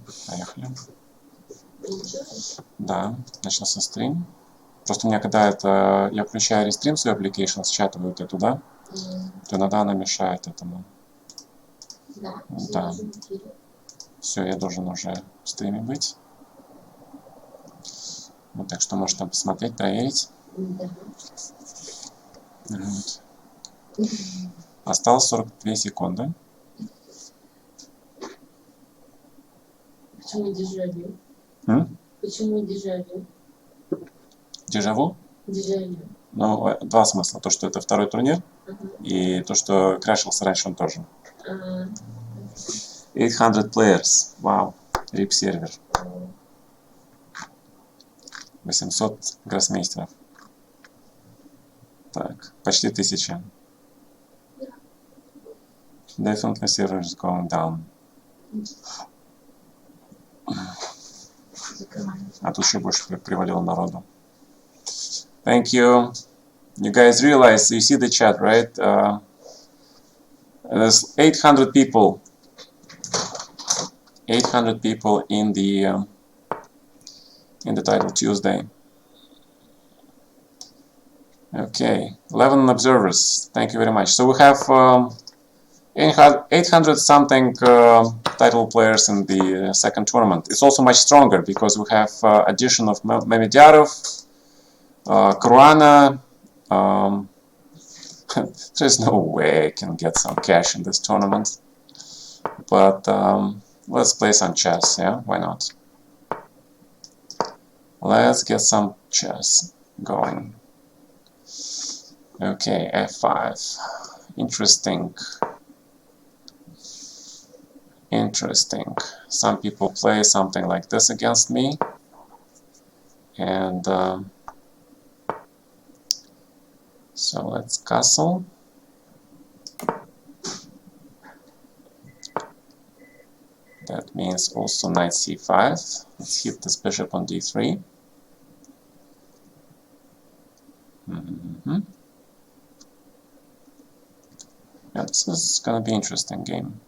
Все, поехали. Да, начался стрим. Просто у меня, когда я включаю рестрим свой application, считывают эту, да? То иногда она мешает этому. Да. Все, я должен уже в стриме быть. Вот, так что можешь там посмотреть, проверить. Вот. Осталось 42 секунды. Почему дежавю? Почему дежавю? Дежавю? Дежавю. Ну, два смысла. То, что это второй турнир, и то, что крашился раньше он тоже. 800 players. Вау. RIP сервер. 800 гроссмейстеров. Так, почти 1000. Definitely server is going down. А тут еще больше привалило народу. Thank you. You guys realize, you see the chat, right? There's 800 people. 800 people in the title Tuesday. Okay, 11 observers. Thank you very much. So we have 800 something title players in the second tournament. It's also much stronger because we have addition of Mehmediyarov, Caruana. There's no way I can get some cash in this tournament, but let's play some chess. Yeah, why not? Let's get some chess going. Okay, f5. Interesting. Interesting. Some people play something like this against me, and so let's castle. That means also knight c5. Let's hit this bishop on d3. Yeah, this is gonna be an interesting game.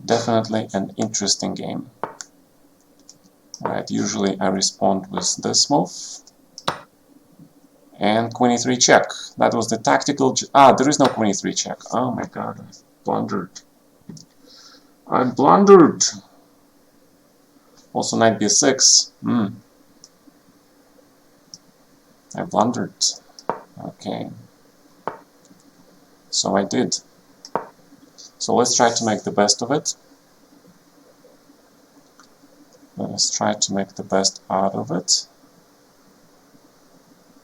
Definitely an interesting game. Right, usually I respond with this move. And queen e3 check. That was the tactical... there is no queen e3 check. Oh my god, I blundered. I blundered! Also knight b6. I blundered. Okay. So I did. So let's try to make the best of it. Let's try to make the best out of it.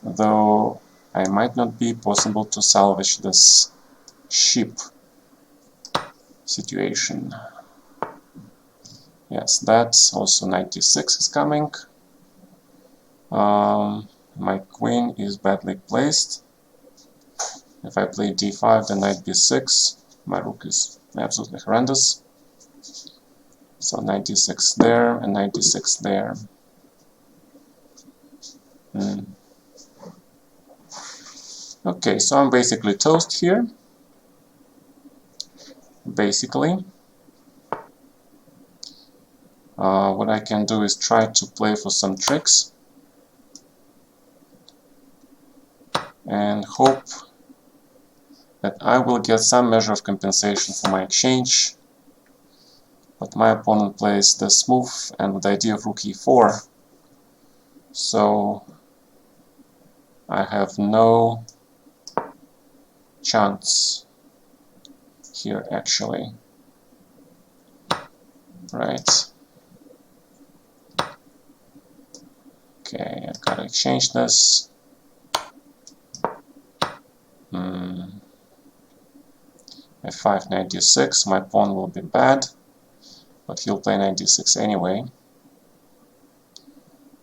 Though I might not be possible to salvage this sheep situation. Yes, that's also knight d6 is coming. My queen is badly placed. If I play d5, then knight b6. My rook is absolutely horrendous. So knight d6 there and knight d6 there. Okay, so I'm basically toast here. Basically. What I can do is try to play for some tricks. And hope that I will get some measure of compensation for my exchange. But my opponent plays this move and with the idea of rook e4. So I have no chance here actually. Right. Okay, I gotta exchange this. F5, knight d6, my pawn will be bad, but he'll play knight d6 anyway.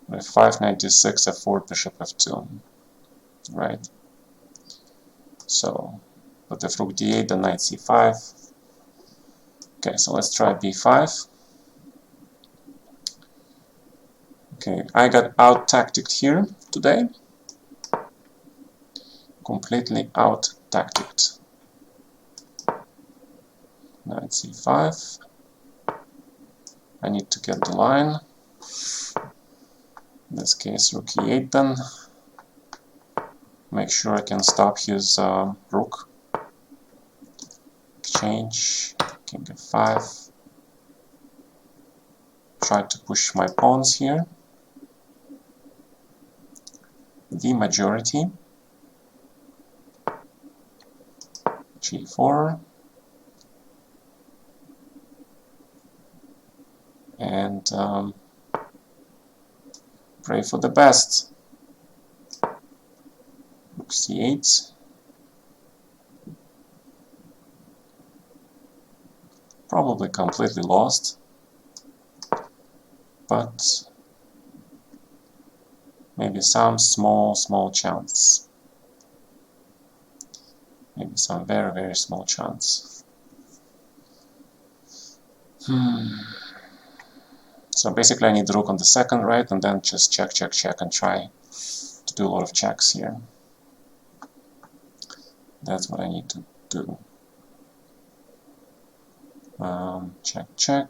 F5, knight d6, f4, bishop f2. Right. So, but if rook d8, then knight c5. Okay, so let's try b5. Okay, I got out-tacticked here today. Completely out-tacticked. Knight c5. I need to get the line. In this case, rook e8 then. Make sure I can stop his rook. Exchange, king f5. Try to push my pawns here. The majority. g4. And pray for the best. Rook c8. Probably completely lost, but maybe some small chance. Maybe some very small chance. So basically I need the rook on the second, right? And then just check and try to do a lot of checks here. That's what I need to do. Check.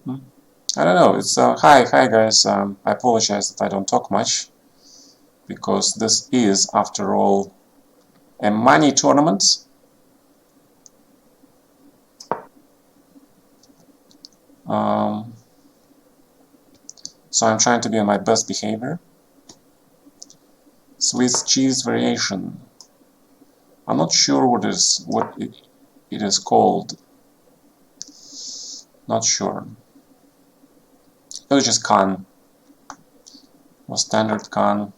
I don't know. It's hi guys. I apologize that I don't talk much, because this is, after all, a money tournament. So I'm trying to be on my best behavior. Swiss cheese variation. I'm not sure what it is called. Not sure. It was just Khan. Was standard Khan.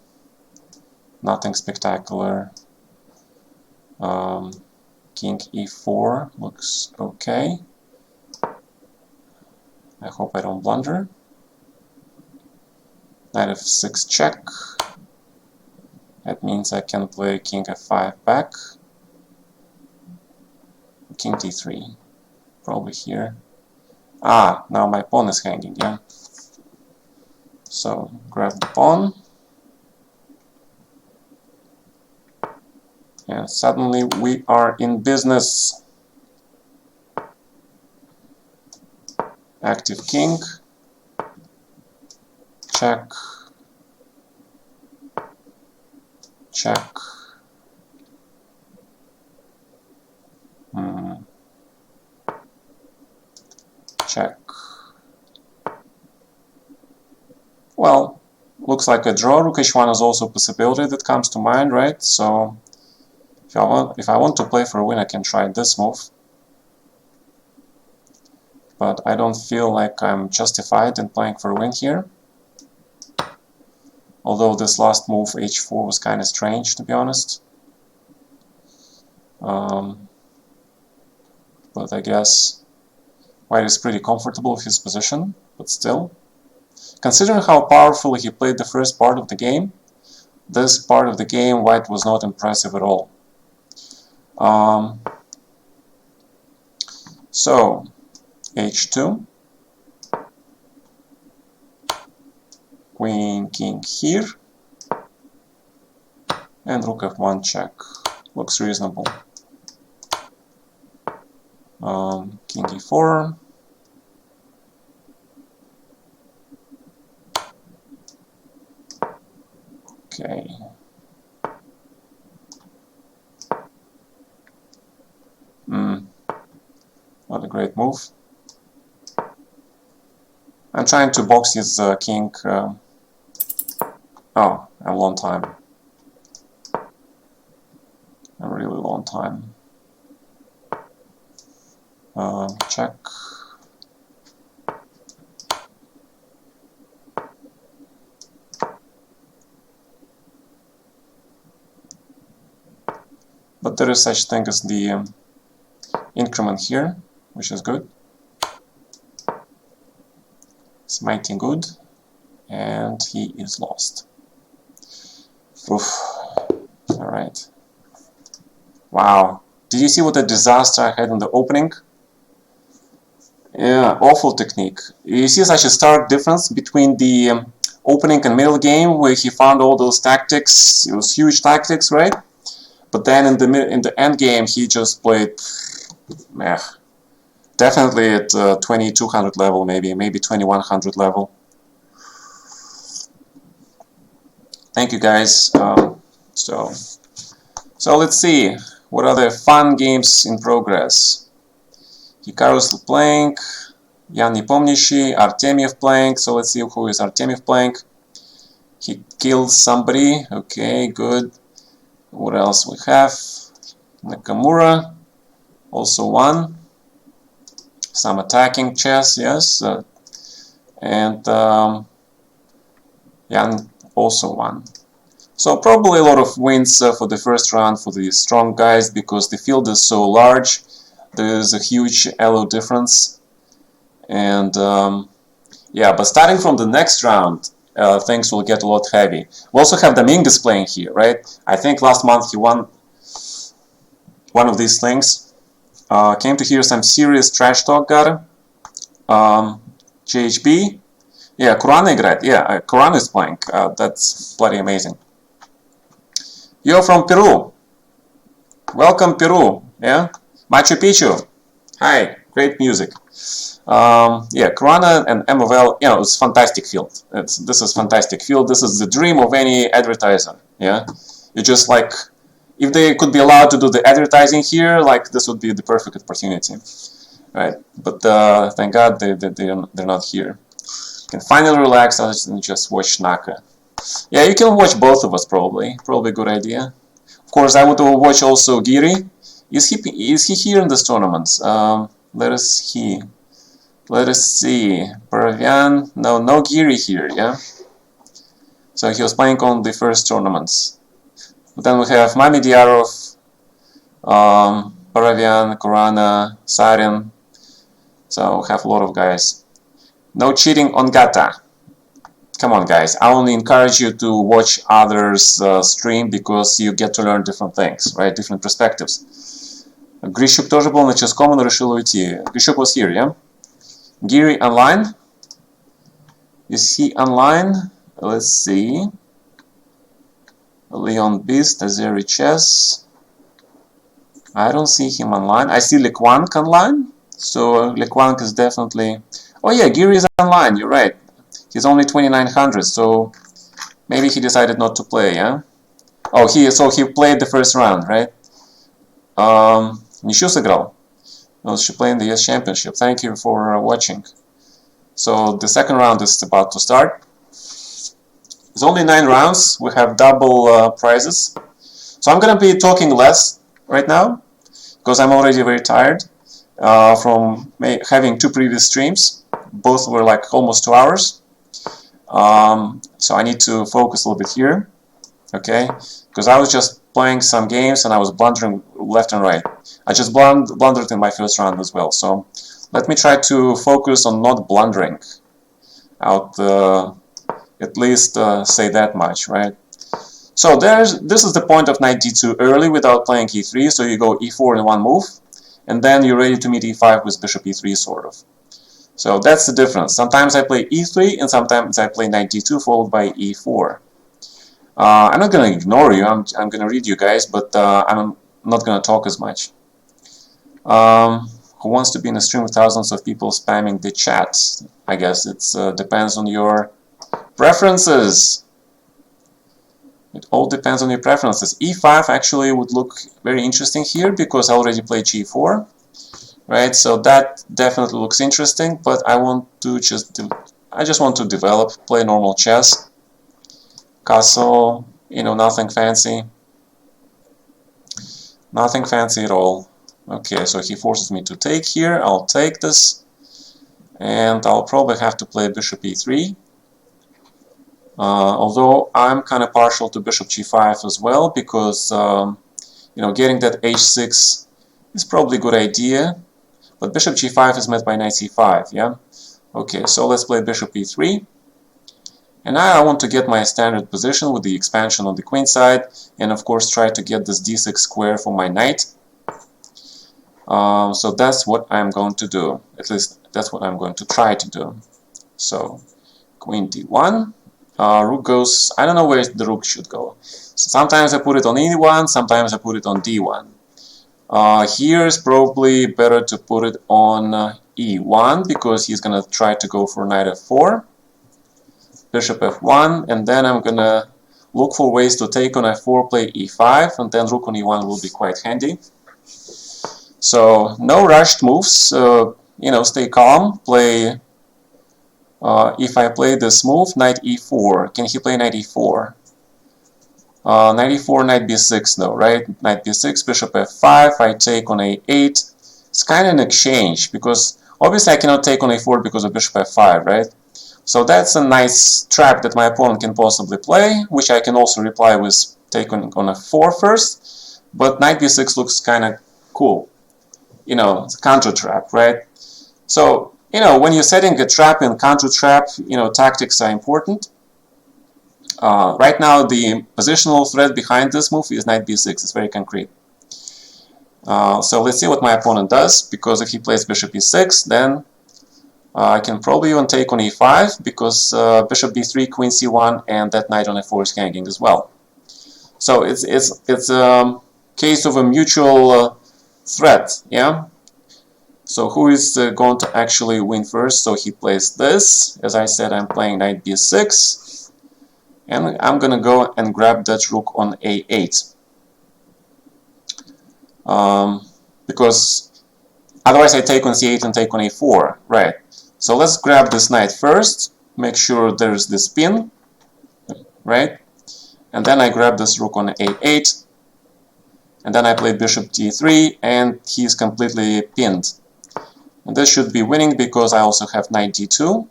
Nothing spectacular. King e4 looks okay. I hope I don't blunder. Knight f6 check. That means I can play king f5 back. King d3. Probably here. Ah, now my pawn is hanging, yeah. So, grab the pawn. And suddenly we are in business. Active king. Check. Check. Check. Well, looks like a draw. Rook h1 is also a possibility that comes to mind, right? So if I want to play for a win, I can try this move. But I don't feel like I'm justified in playing for a win here. Although this last move, h4, was kind of strange, to be honest. But I guess White is pretty comfortable with his position, but still. Considering how powerfully he played the first part of the game, this part of the game, White was not impressive at all. So, h2. Queen, king here. And rook f1 check. Looks reasonable. King e4. Okay. Not a great move. I'm trying to box his king. Oh, a long time. A really long time. Check. But there is such thing as the increment here, which is good. It's mighty good, and he is lost. Oof. All right. Wow. Did you see what a disaster I had in the opening? Yeah, awful technique. You see such a stark difference between the opening and middle game, where he found all those tactics. It was huge tactics, right? But then in the end game, he just played meh. definitely at 2200 level, maybe 2100 level. Thank you, guys. So let's see, what are the fun games in progress? Hikaru's playing, Yan Nepomniachtchi, Artemiev playing. So let's see who is Artemiev playing. He killed somebody. Okay, good. What else we have? Nakamura also won. Some attacking chess, yes. And Yan also won. So probably a lot of wins for the first round for the strong guys, because the field is so large. There is a huge elo difference. And yeah, but starting from the next round, things will get a lot heavy. We also have Dominguez playing here, right? I think last month he won one of these things. Came to hear some serious trash talk, Gata. JHB. Yeah, Kurana играет. Yeah, Kurana is playing. That's bloody amazing. You're from Peru. Welcome, Peru. Yeah? Machu Picchu. Hi, great music. Yeah, Kurana and MFL, you know, it's fantastic field. This is fantastic field. This is the dream of any advertiser. Yeah, you just like, if they could be allowed to do the advertising here, like this would be the perfect opportunity, right? But thank God they're not here. You can finally relax and just watch Naka. Yeah, you can watch both of us probably. Probably a good idea. Of course, I would watch also Giri. Is he here in this tournament? Let us see. Paravian. No Giri here, yeah? So he was playing on the first tournaments. But then we have Mamediarov, Paravian, Kurana, Sarin. So we have a lot of guys. No cheating on Gata. Come on, guys. I only encourage you to watch others' stream, because you get to learn different things, right? Different perspectives. Grishuk тоже был на ческом, но решил уйти. Grishuk was here, yeah? Giri online? Is he online? Let's see. Leon Beast, Azeri Chess. I don't see him online. I see Lekwank online. So Lekwank is definitely... Oh yeah, Giri is online, you're right. He's only 2900, so maybe he decided not to play, yeah? Oh, he played the first round, right? Ничью сыграл. No, she played in the US Championship. Thank you for watching. So the second round is about to start. It's only 9 rounds. We have double prizes. So I'm gonna be talking less right now, because I'm already very tired from having 2 previous streams. Both were like almost 2 hours. So I need to focus a little bit here, okay? Because I was just playing some games and I was blundering left and right. I just blundered in my first round as well. So let me try to focus on not blundering out, at least say that much, right? So this is the point of knight d2 early without playing e3. So you go e4 in one move, and then you're ready to meet e5 with bishop e3 sort of. So that's the difference. Sometimes I play e3 and sometimes I play knight d2 followed by e4. I'm not going to ignore you, I'm going to read you guys, but I'm not going to talk as much. Who wants to be in a stream with thousands of people spamming the chat? I guess it depends on your preferences. It all depends on your preferences. e5 actually would look very interesting here, because I already played g4. Right, so that definitely looks interesting, but I want to I just want to develop, play normal chess. Castle, you know, nothing fancy. Nothing fancy at all. Okay, so he forces me to take here. I'll take this, and I'll probably have to play bishop e3. Although I'm kind of partial to bishop g5 as well, because you know, getting that h6 is probably a good idea. But bishop g5 is met by knight c5, yeah? Okay, so let's play bishop e3. And now I want to get my standard position with the expansion on the queen side, and of course try to get this d6 square for my knight. So that's what I'm going to do. At least that's what I'm going to try to do. So queen d1. Rook goes... I don't know where the rook should go. So sometimes I put it on e1, sometimes I put it on d1. Here is probably better to put it on e1 because he's gonna try to go for knight f4, bishop f1, and then I'm gonna look for ways to take on f4, play e5, and then rook on e1 will be quite handy. So no rushed moves. You know, stay calm. Play. If I play this move, knight e4, can he play knight e4? Knight e4, knight b6, no, right? Knight b6, bishop f5, I take on a8. It's kind of an exchange, because obviously I cannot take on a4 because of bishop f5, right? So that's a nice trap that my opponent can possibly play, which I can also reply with take on f4 first. But knight b6 looks kind of cool. You know, it's a counter trap, right? So, you know, when you're setting a trap and counter trap, you know, tactics are important. Right now, the positional threat behind this move is knight b6. It's very concrete. So let's see what my opponent does, because if he plays bishop e6, then I can probably even take on e5, because bishop b3, queen c1, and that knight on f4 is hanging as well. So it's a case of a mutual threat, yeah? So who is going to actually win first? So he plays this. As I said, I'm playing knight b6. And I'm going to go and grab that rook on a8. Because otherwise I take on c8 and take on a4. Right. So let's grab this knight first. Make sure there's this pin. Right. And then I grab this rook on a8. And then I play bishop d3. And he's completely pinned. And this should be winning because I also have knight d2.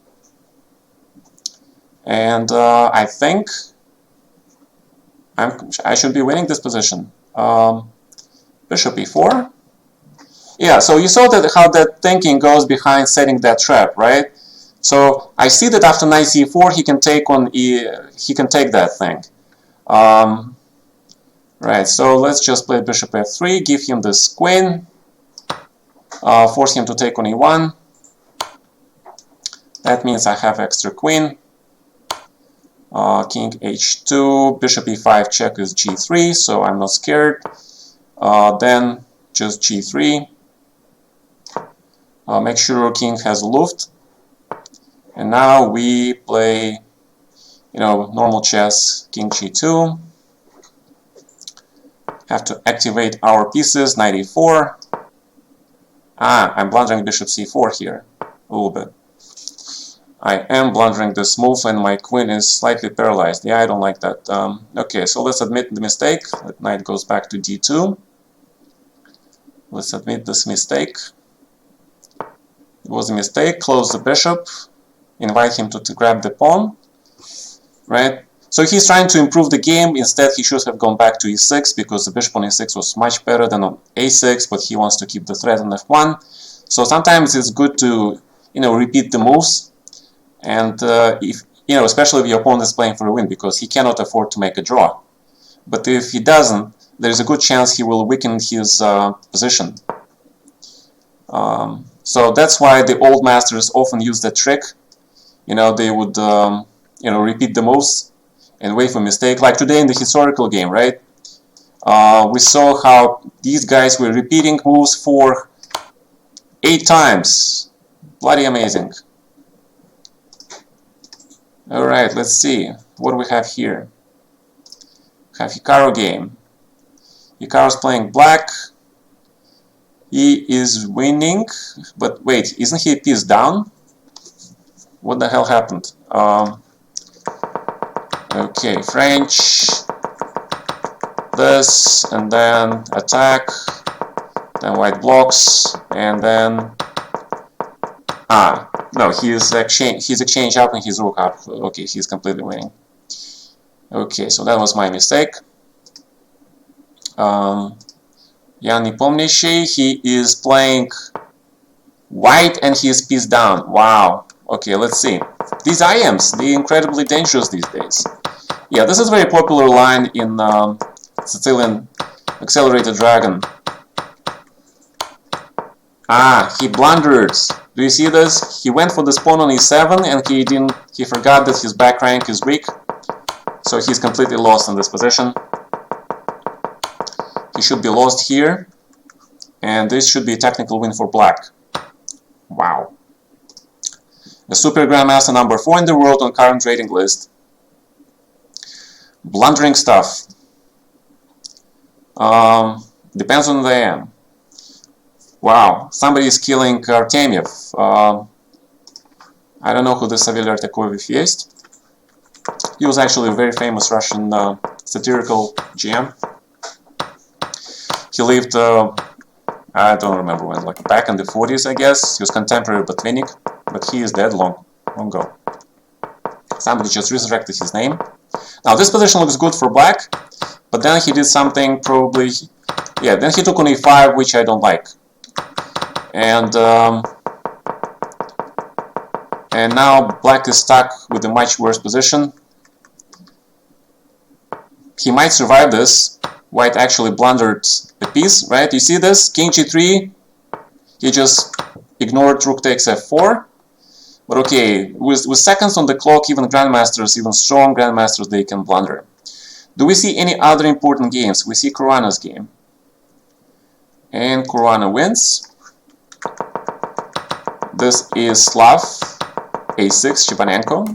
And I think I should be winning this position. Bishop e4. Yeah, so you saw that how that thinking goes behind setting that trap, right? So I see that after knight c4 he can take on he can take that thing. Right, so let's just play bishop f3, give him this queen, force him to take on e1. That means I have extra queen. King h2, bishop e5 check is g3, so I'm not scared. Then just g3. Make sure king has luft. And now we play, you know, normal chess, king g2. Have to activate our pieces, knight e4. I'm blundering bishop c4 here, a little bit. I am blundering this move and my queen is slightly paralyzed. Yeah, I don't like that. Okay, so let's admit the mistake. That knight goes back to d2. Let's admit this mistake. It was a mistake. Close the bishop. Invite him to grab the pawn. Right? So he's trying to improve the game. Instead, he should have gone back to e6 because the bishop on e6 was much better than on a6, but he wants to keep the threat on f1. So sometimes it's good to, you know, repeat the moves. And if you know, especially if your opponent is playing for a win, because he cannot afford to make a draw. But if he doesn't, there's a good chance he will weaken his position. So that's why the old masters often use that trick. You know, they would you know, repeat the moves and wait for a mistake. Like today in the historical game, right? We saw how these guys were repeating moves for 8 times. Bloody amazing. Alright, let's see. What do we have here? We have Hikaru game. Hikaru's playing black. He is winning. But wait, isn't he a piece down? What the hell happened? Okay, French. This, and then attack. Then white blocks, and then... no, he's exchange up and he's rook up. Okay, he's completely winning. Okay, so that was my mistake. Jan Nepomniachtchi, he is playing white and he is piece down. Wow. Okay, let's see. These IMs, they're incredibly dangerous these days. Yeah, this is a very popular line in Sicilian Accelerated Dragon. He blundered. Do you see this? He went for this pawn on e7 and he forgot that his back rank is weak. So he's completely lost in this position. He should be lost here. And this should be a technical win for black. Wow. The Super Grandmaster number 4 in the world on current rating list. Blundering stuff. Depends on the AM. Wow, somebody is killing Artemiev. I don't know who this Savel Artakovic is. He was actually a very famous Russian satirical GM. He lived, I don't remember when, like back in the 40s, I guess. He was contemporary Botvinnik, but he is dead long ago. Somebody just resurrected his name. Now this position looks good for black, but then he did something probably, yeah, then he took on e5, which I don't like. And now black is stuck with a much worse position. He might survive this. White actually blundered the piece, right? You see this? King g3. He just ignored rook takes f4. But okay, with seconds on the clock, even grandmasters, even strong grandmasters, they can blunder. Do we see any other important games? We see Caruana's game. And Caruana wins. This is Slav, a6, Stepanenko.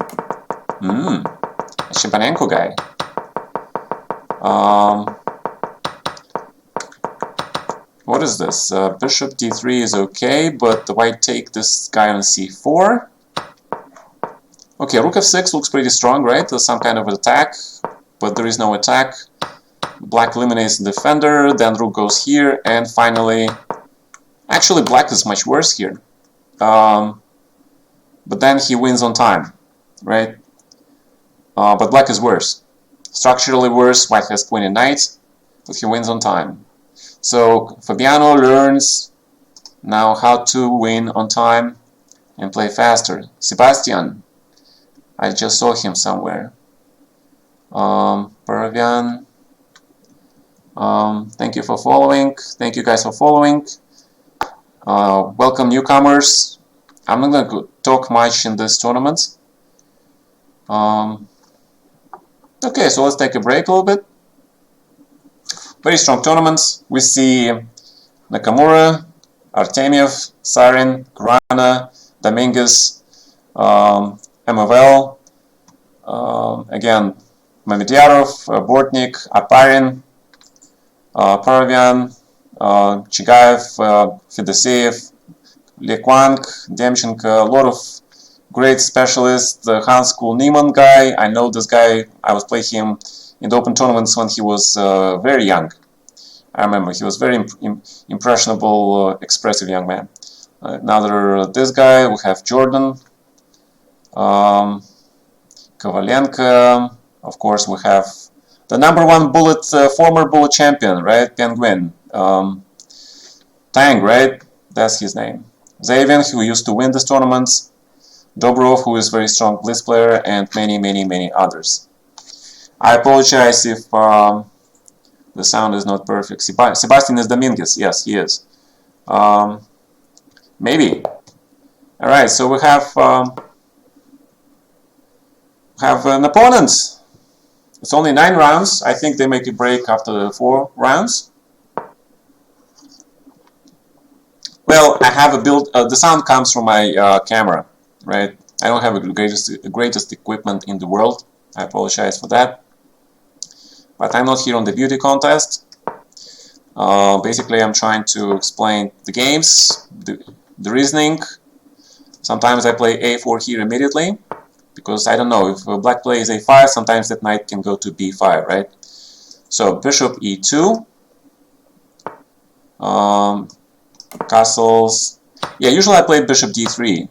A Stepanenko guy. What is this? Bishop d3 is okay, but the white take this guy on c4. Okay, rook f6 looks pretty strong, right? There's some kind of attack, but there is no attack. Black eliminates the defender, then rook goes here, and finally... Actually, black is much worse here. But then he wins on time, right? But black is worse. Structurally worse, white has queen and knight, but he wins on time. So Fabiano learns now how to win on time and play faster. Sebastian, I just saw him somewhere. Paravian, thank you for following. Thank you guys for following. Welcome newcomers. I'm not going to talk much in this tournament. Okay, so let's take a break a little bit. Very strong tournaments. We see Nakamura, Artemiev, Sarin, Caruana, Dominguez, MFL, again, Mamedyarov, Bortnik, Aparin, Paravian, Chigaev, Fedoseev, Lekwang, Demchenko, a lot of great specialists. The Hans Kuhl Niemann guy, I know this guy, I was playing him in the open tournaments when he was very young. I remember he was very impressionable, expressive young man. Another this guy, we have Jordan, Kovalenko, of course we have the #1 bullet, former bullet champion, right? Penguin. Tang, right? That's his name. Zavin, who used to win this tournament. Dobrov, who is very strong Blitz player, and many others. I apologize if the sound is not perfect. Sebastian is Dominguez. Yes, he is. Maybe. All right, so we have an opponent. It's only 9 rounds. I think they make a break after the 4 rounds. Well, I have a build. The sound comes from my camera, right? I don't have the greatest equipment in the world. I apologize for that. But I'm not here on the beauty contest. Basically, I'm trying to explain the games, the reasoning. Sometimes I play a4 here immediately, because I don't know, if black plays a5, sometimes that knight can go to b5, right? So bishop e2, castles. Yeah, usually I play bishop d3.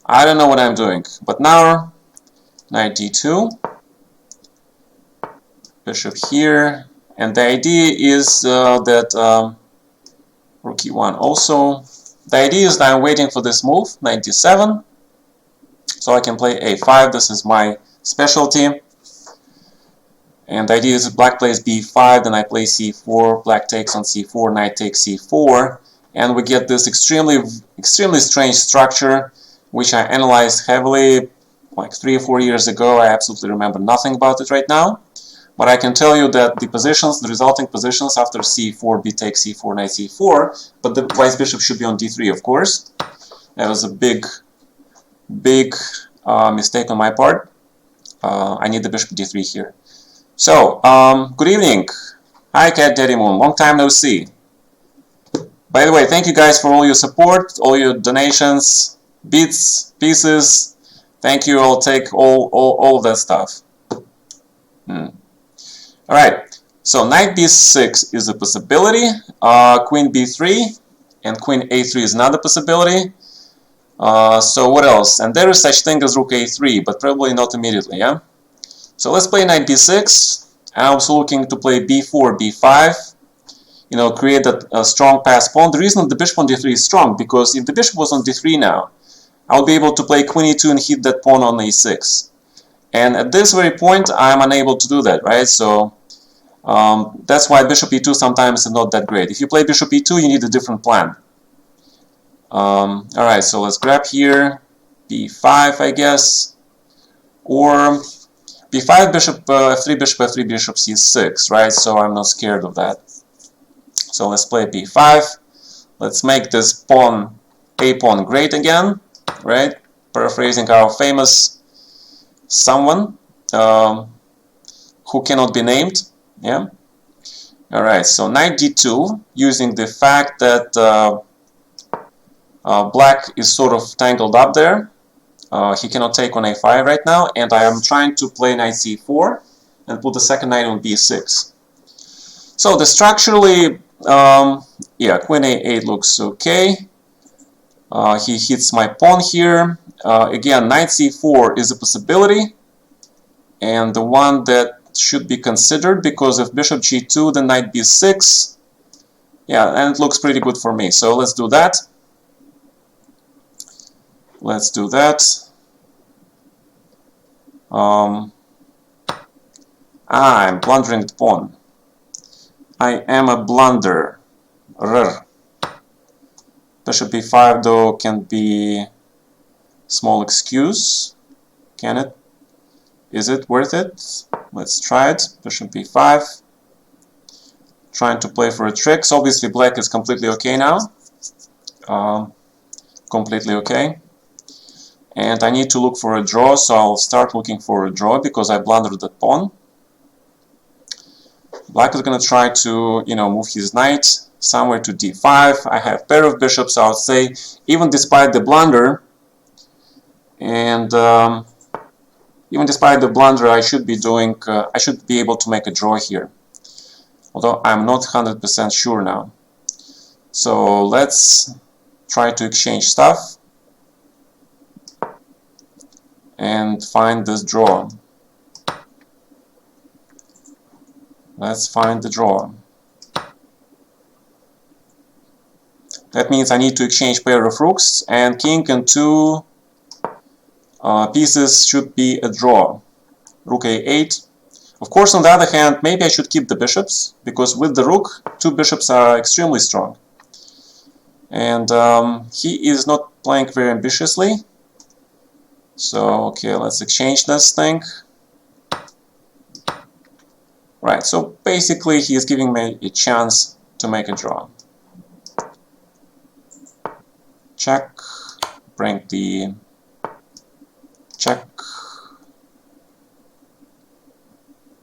I don't know what I'm doing, but now knight d2. Bishop here, and the idea is that rook e1 also. The idea is that I'm waiting for this move, knight d7, so I can play a5. This is my specialty. And the idea is black plays b5, then I play c4, black takes on c4, knight takes c4, and we get this extremely strange structure, which I analyzed heavily like 3 or 4 years ago. I absolutely remember nothing about it right now. But I can tell you that the positions, the resulting positions after c4, b takes c4, knight c4, but the vice bishop should be on d3, of course. That was a big mistake on my part. I need the bishop d3 here. So, good evening. Hi, Cat Daddy Moon. Long time no see. By the way, thank you guys for all your support, all your donations, bits, pieces. Thank you. I'll take all that stuff. Alright, so knight b6 is a possibility, queen b3, and queen a3 is another possibility. So what else? And there is such thing as rook a3, but probably not immediately, yeah? So let's play knight b6. I'm also looking to play b4, b5, you know, create a strong pass pawn. The reason the bishop on d3 is strong, because if the bishop was on d3 now, I'll be able to play queen e2 and hit that pawn on a6. And at this very point, I'm unable to do that, right? So that's why bishop e2 sometimes is not that great. If you play bishop e2, you need a different plan. Alright, so let's grab here b5, I guess, or b5, bishop f3, bishop f3, bishop c6, right? So I'm not scared of that. So let's play b5. Let's make this pawn, a pawn, great again, right? Paraphrasing our famous someone who cannot be named. Yeah. Alright, so knight d2, using the fact that black is sort of tangled up there. He cannot take on a5 right now, and I am trying to play knight c4 and put the second knight on b6. So the structurally, yeah, queen a8 looks okay. He hits my pawn here. Again, knight c4 is a possibility, and the one that should be considered, because if bishop g2, then knight b6. Yeah, and it looks pretty good for me. So let's do that. Let's do that. I'm blundering the pawn. I am a blunderer. Bishop b5 though can be small excuse. Can it? Is it worth it? Let's try it. Bishop b5. Trying to play for a trick. So obviously black is completely okay now. Completely okay. And I need to look for a draw, so I'll start looking for a draw because I blundered the pawn. Black is going to try to, you know, move his knight somewhere to d5. I have pair of bishops, I would say, even despite the blunder, and even despite the blunder, I should be doing, I should be able to make a draw here. Although I'm not 100% sure now. So let's try to exchange stuff and find this draw. Let's find the draw. That means I need to exchange pair of rooks, and king and two pieces should be a draw. Rook a8. Of course, on the other hand, maybe I should keep the bishops, because with the rook, two bishops are extremely strong. And he is not playing very ambitiously. So, okay, let's exchange this thing. Right, so basically he is giving me a chance to make a draw. Check, bring the check.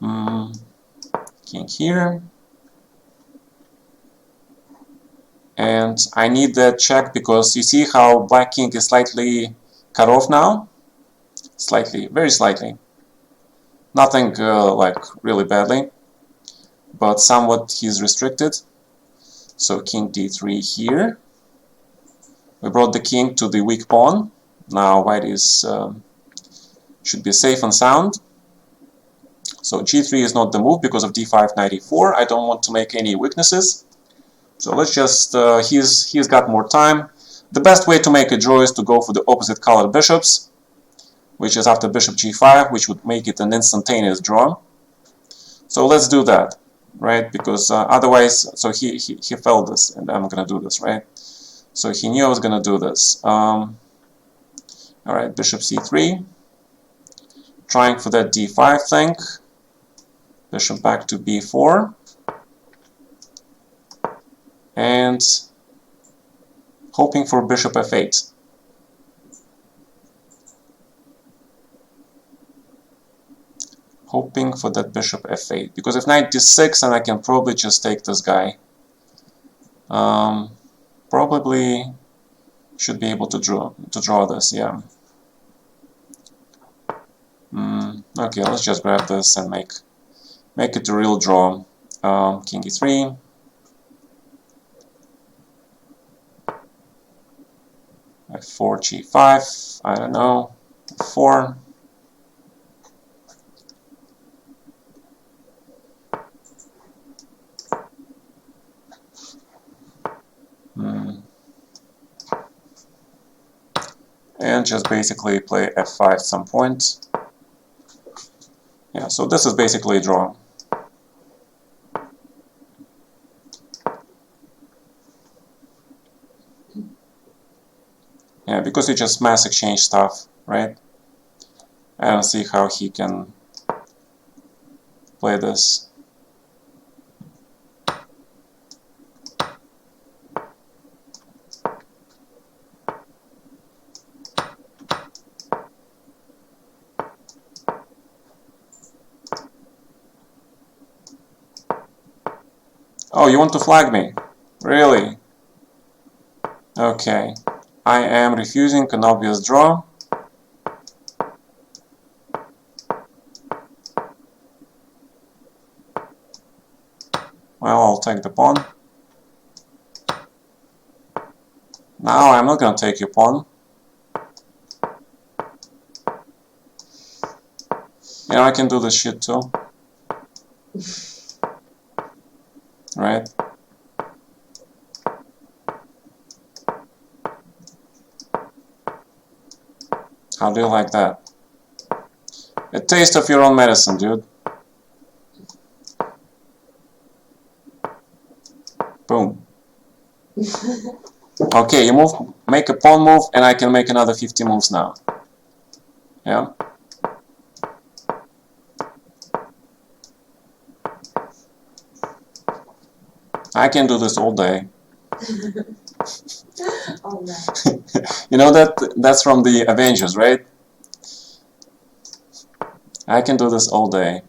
King here. And I need that check because you see how black king is slightly cut off now? Slightly, very slightly. Nothing like really badly, but somewhat he's restricted. So king d3 here. We brought the king to the weak pawn. Now white is should be safe and sound. So g3 is not the move because of d5 knight e4. I don't want to make any weaknesses. So let's just he's got more time. The best way to make a draw is to go for the opposite colored bishops, which is after bishop g5, which would make it an instantaneous draw. So let's do that, right? Because otherwise, so he felt this, and I'm gonna do this, right? So he knew I was gonna do this. All right, bishop c3, trying for that d5 thing. Bishop back to b4. And hoping for bishop f8. Hoping for that bishop f8. Because if knight d6, then I can probably just take this guy. Probably should be able to draw this, yeah. Okay, let's just grab this and make it a real draw. King e3. f4, g5, I don't know, 4. And just basically play f5 at some point. Yeah, so this is basically a draw. Yeah, because you just mass exchange stuff, right? I don't see how he can play this. Oh, you want to flag me? Really? Okay. I am refusing an obvious draw. Well, I'll take the pawn. Now I'm not gonna take your pawn. You know, I can do this shit too. Right? How do you like that? A taste of your own medicine, dude. Boom. Okay, you make a pawn move, and I can make another 50 moves now. Yeah? I can do this all day. All right. You know that's from the Avengers, right? I can do this all day.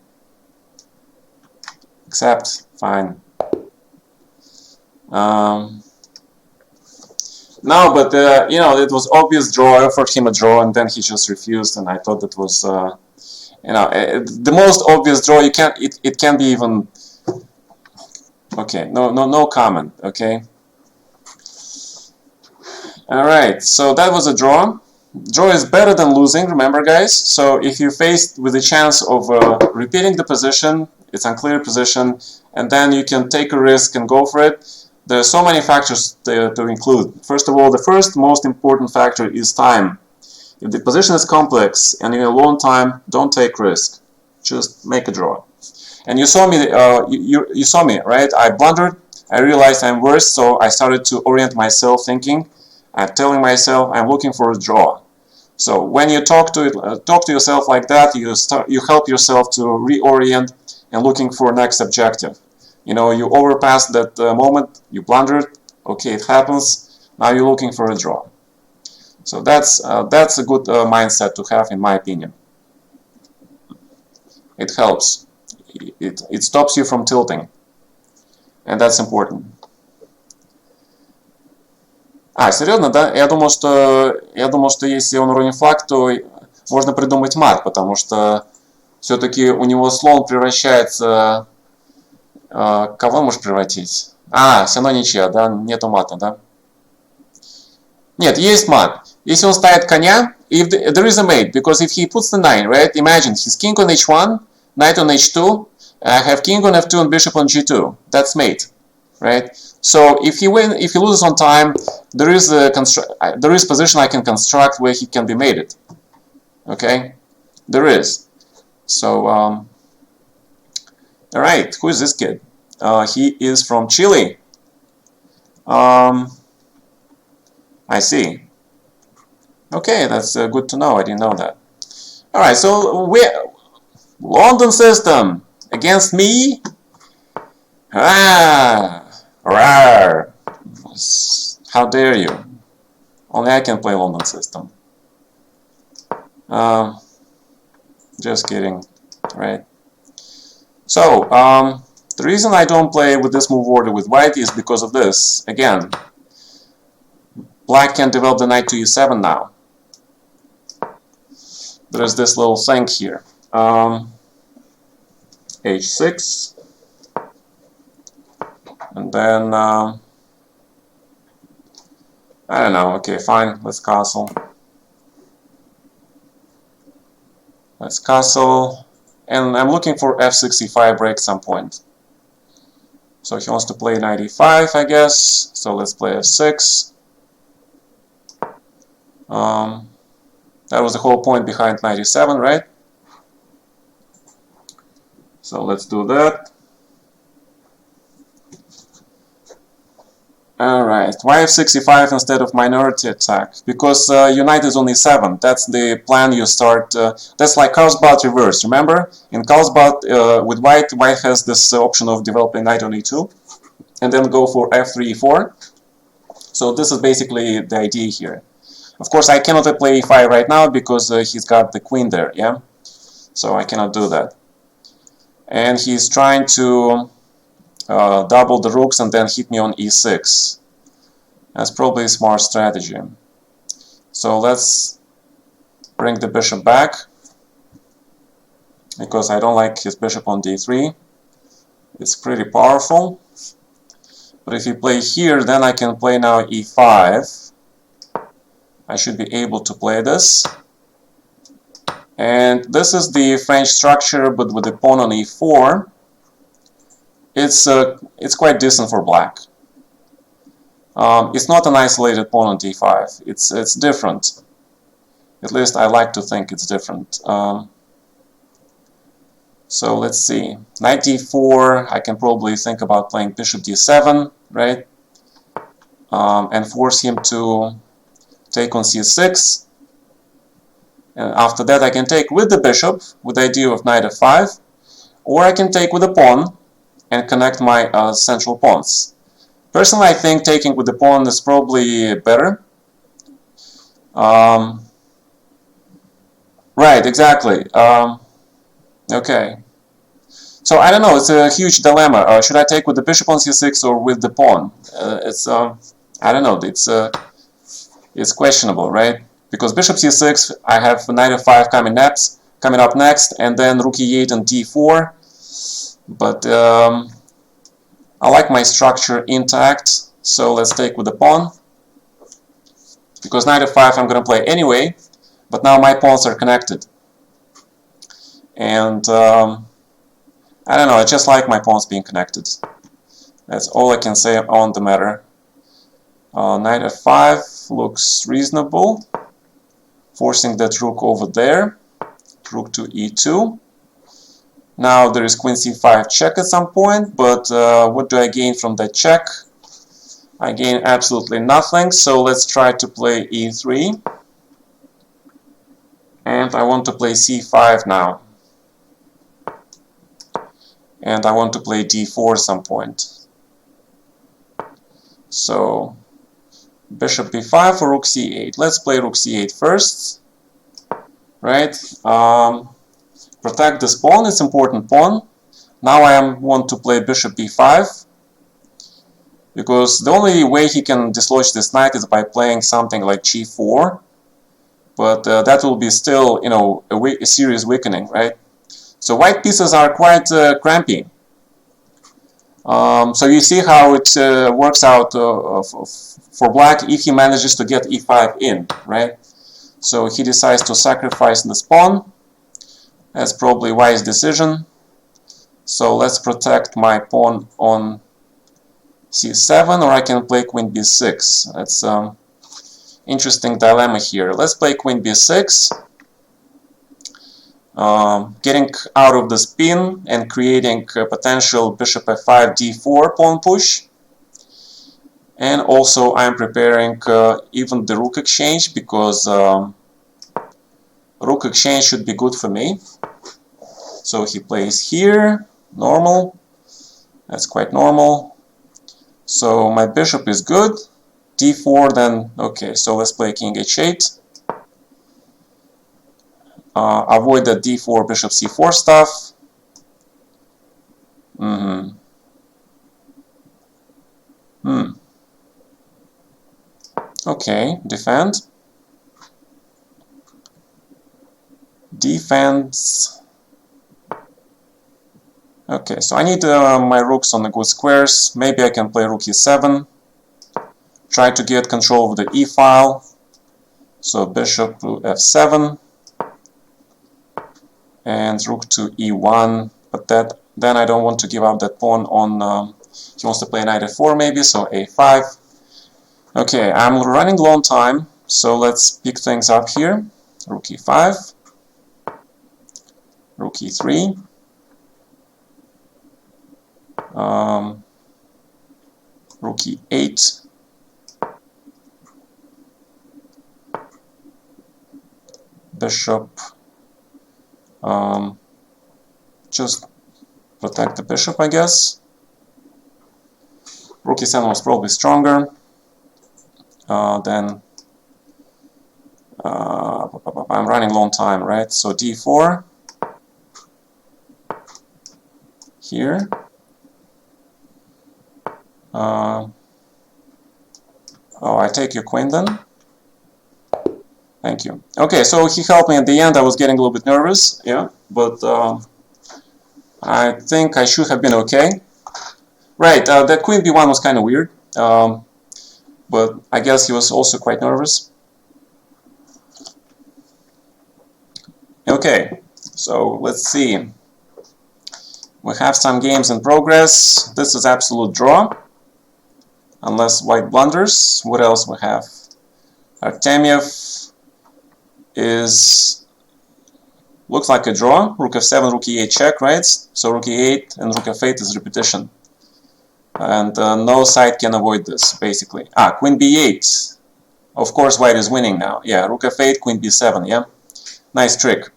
Except, fine. No, but you know, it was obvious draw. I offered him a draw, and then he just refused, and I thought that was, you know, the most obvious draw. You can't. It can't be even. Okay, no comment. Okay. All right. So that was a draw. Draw is better than losing. Remember, guys. So if you're faced with the chance of repeating the position, it's unclear position, and then you can take a risk and go for it. There are so many factors to include. First of all, the first most important factor is time. If the position is complex and you have a long time, don't take risk. Just make a draw. And you saw me. You saw me, right? I blundered. I realized I'm worse, so I started to orient myself, thinking, I'm telling myself I'm looking for a draw. So when you talk to yourself like that, you help yourself to reorient and looking for next objective. You know, you overpassed that moment, you blundered, okay, it happens, now you're looking for a draw. So that's a good mindset to have, in my opinion. It helps. It stops you from tilting. And that's important. Серьезно, да? Я думал, что если он уронит флаг, то можно придумать мат, потому что все-таки у него слон превращается... Кого он может превратить? Все равно ничья, да? Нету мата, да? Нет, есть мат. Если он ставит коня, if there is a mate, because if he puts the 9, right? Imagine, he's king on h1, knight on h2, I have king on f2 and bishop on g2. That's mate, right? So if he loses on time, there is position I can construct where he can be mated. Okay? There is. So, alright, who is this kid? He is from Chile. I see. Okay, that's good to know. I didn't know that. Alright, so London system. Against me? Ah! Rawr! How dare you? Only I can play London system. Just kidding, right? So, the reason I don't play with this move order with white is because of this. Again, black can develop the knight to e7 now. There's this little thing here. h6. And then, I don't know, okay, fine, let's castle. Let's castle. And I'm looking for f65 break some point. So he wants to play knight e5, I guess. So let's play f6. That was the whole point behind knight e7, right? So let's do that. Alright, why f65 instead of minority attack? Because your knight is on e7. That's the plan you start. That's like Carlsbad reverse, remember? In Carlsbad, with white has this option of developing knight on e2 and then go for f3, e4. So this is basically the idea here. Of course, I cannot play e5 right now because he's got the queen there, yeah? So I cannot do that. And he's trying to double the rooks and then hit me on e6. That's probably a smart strategy. So let's bring the bishop back, because I don't like his bishop on d3. It's pretty powerful. But if you play here, then I can play now e5. I should be able to play this. And this is the French structure, but with the pawn on e4. It's quite decent for black. It's not an isolated pawn on d5. It's different. At least I like to think it's different. So let's see. Knight d4. I can probably think about playing bishop d7, right? And force him to take on c6. And after that, I can take with the bishop with the idea of knight f5, or I can take with the pawn and connect my central pawns. Personally, I think taking with the pawn is probably better. Right, exactly. Okay. So I don't know, it's a huge dilemma. Should I take with the bishop on c6 or with the pawn? I don't know, it's questionable, right? Because bishop c6, I have knight f5 coming up next, and then rook e8 and d4. But I like my structure intact, so let's take with the pawn. Because knight f5 I'm going to play anyway, but now my pawns are connected. And I don't know, I just like my pawns being connected. That's all I can say on the matter. Knight f5 looks reasonable. Forcing that rook over there. Rook to e2. Now there is queen c5 check at some point, but what do I gain from that check? I gain absolutely nothing, so let's try to play e3. And I want to play c5 now. And I want to play d4 at some point. So bishop b5 or rook c8. Let's play rook c8 first. Right? Protect this pawn, it's important pawn. Now I want to play bishop b5. Because the only way he can dislodge this knight is by playing something like g4. But that will be still, you know, a serious weakening, right? So white pieces are quite crampy. So you see how it works out for black if he manages to get e5 in, right? So he decides to sacrifice this pawn. That's probably a wise decision. So let's protect my pawn on c7, or I can play queen b6. That's interesting dilemma here. Let's play queen b6. Getting out of the spin and creating a potential bishop f5 d4 pawn push. And also I'm preparing even the rook exchange, because rook exchange should be good for me. So he plays here, Normal. That's quite normal. So my bishop is good. d4 then, okay, so let's play king h8. Avoid the d4, bishop c4 stuff. Okay, defend. Defense. Okay, so I need my rooks on the good squares. Maybe I can play rook e7. Try to get control of the e file. So bishop to f7. And rook to e1. But then I don't want to give up that pawn on... he wants to play knight f4 maybe, so a5. Okay, I'm running low on time, so let's pick things up here. Rook e5. Rook e3. Rook e8. Bishop. Just protect the bishop, I guess. Rook e7 was probably stronger. Then I'm running long time, right? So d4 here. Oh, I take your queen then. Thank you. Okay, so he helped me at the end. I was getting a little bit nervous, yeah, but I think I should have been okay. Right, that queen b1 was kind of weird, but I guess he was also quite nervous. Okay, so let's see. We have some games in progress. This is absolute draw, unless white blunders. What else we have? Artemiev looks like a draw. Rook f7, rook e8 check, right? So rook e8 and rook f8 is repetition. And no side can avoid this, basically. Queen b8. Of course, white is winning now. Yeah, rook f8, queen b7, yeah? Nice trick.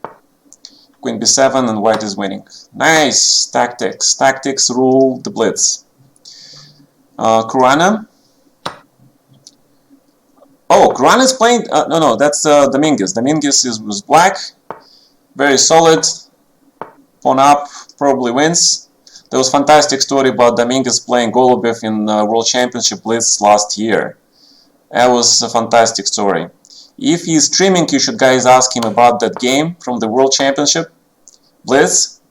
Queen b7 and white is winning. Nice! Tactics. Tactics rule the blitz. Caruana. Oh, Caruana is playing... no, that's Dominguez. Dominguez was black. Very solid. Pawn up, probably wins. There was a fantastic story about Dominguez playing Golubev in World Championship Blitz last year. That was a fantastic story. If he's streaming, you should guys ask him about that game from the World Championship Blitz.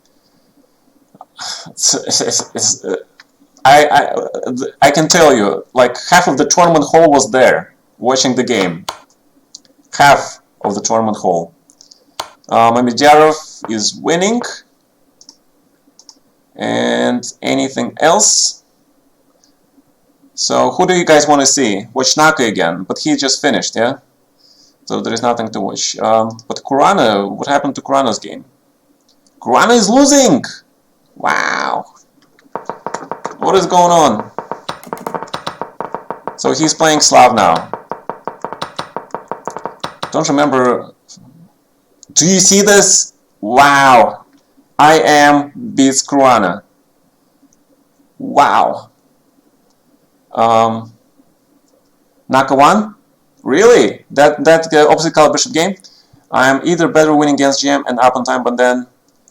I can tell you, like half of the tournament hall was there watching the game. Half of the tournament hall. Mamedjarov is winning. And anything else? So who do you guys want to see? Watch Naka again, but he just finished, yeah? So there is nothing to watch. But Caruana, what happened to Caruana's game? Caruana is losing! Wow! What is going on? So he's playing Slav now. Don't remember... Do you see this? Wow! I am beats Caruana. Wow! Naka won? Really? That opposite color bishop game? I am either better winning against GM and up on time, but then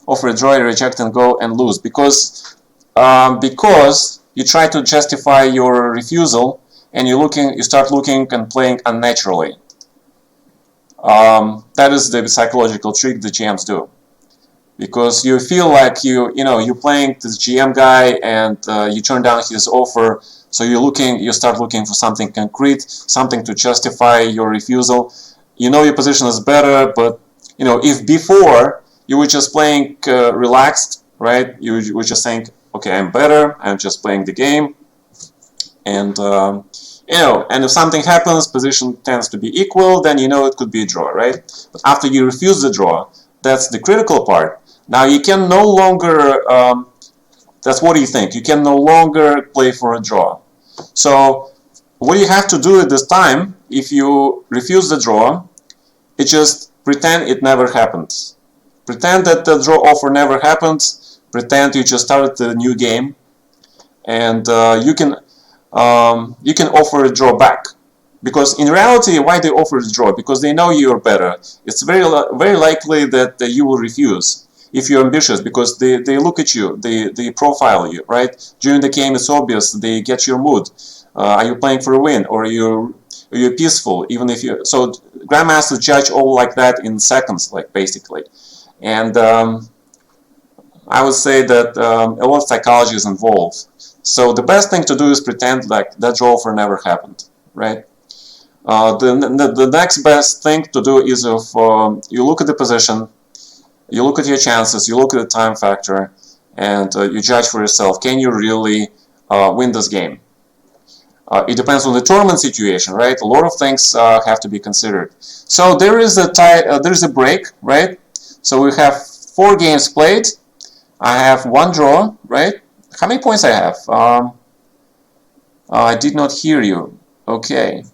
offer a draw, reject and go and lose because you try to justify your refusal and you start looking and playing unnaturally. That is the psychological trick the GMs do, because you feel like you're playing this GM guy and you turn down his offer, so you start looking for something concrete, something to justify your refusal. You know your position is better, but if before you were just playing relaxed, right? You were just saying, okay, I'm better, I'm just playing the game, and and if something happens, position tends to be equal, then it could be a draw, right? But after you refuse the draw, that's the critical part. Now you can no longer, that's what you think, you can no longer play for a draw. So what you have to do at this time, if you refuse the draw, it's just pretend it never happened. Pretend that the draw offer never happened, pretend you just started a new game, and you can offer a draw back. Because in reality, why they offer a draw? Because they know you're better. It's very likely that you will refuse if you're ambitious, because they look at you, they profile you, right? During the game, it's obvious, they get your mood. Are you playing for a win, or are you peaceful? Even if you grandmasters judge all like that in seconds, like basically, and I would say that a lot of psychology is involved. So the best thing to do is pretend like that draw offer never happened, right? The next best thing to do is if you look at the position, you look at your chances, you look at the time factor, and you judge for yourself, can you really win this game? It depends on the tournament situation, right? A lot of things have to be considered. So there is a break, right? So we have 4 games played. I have 1 draw, right? How many points I have? I did not hear you. Okay.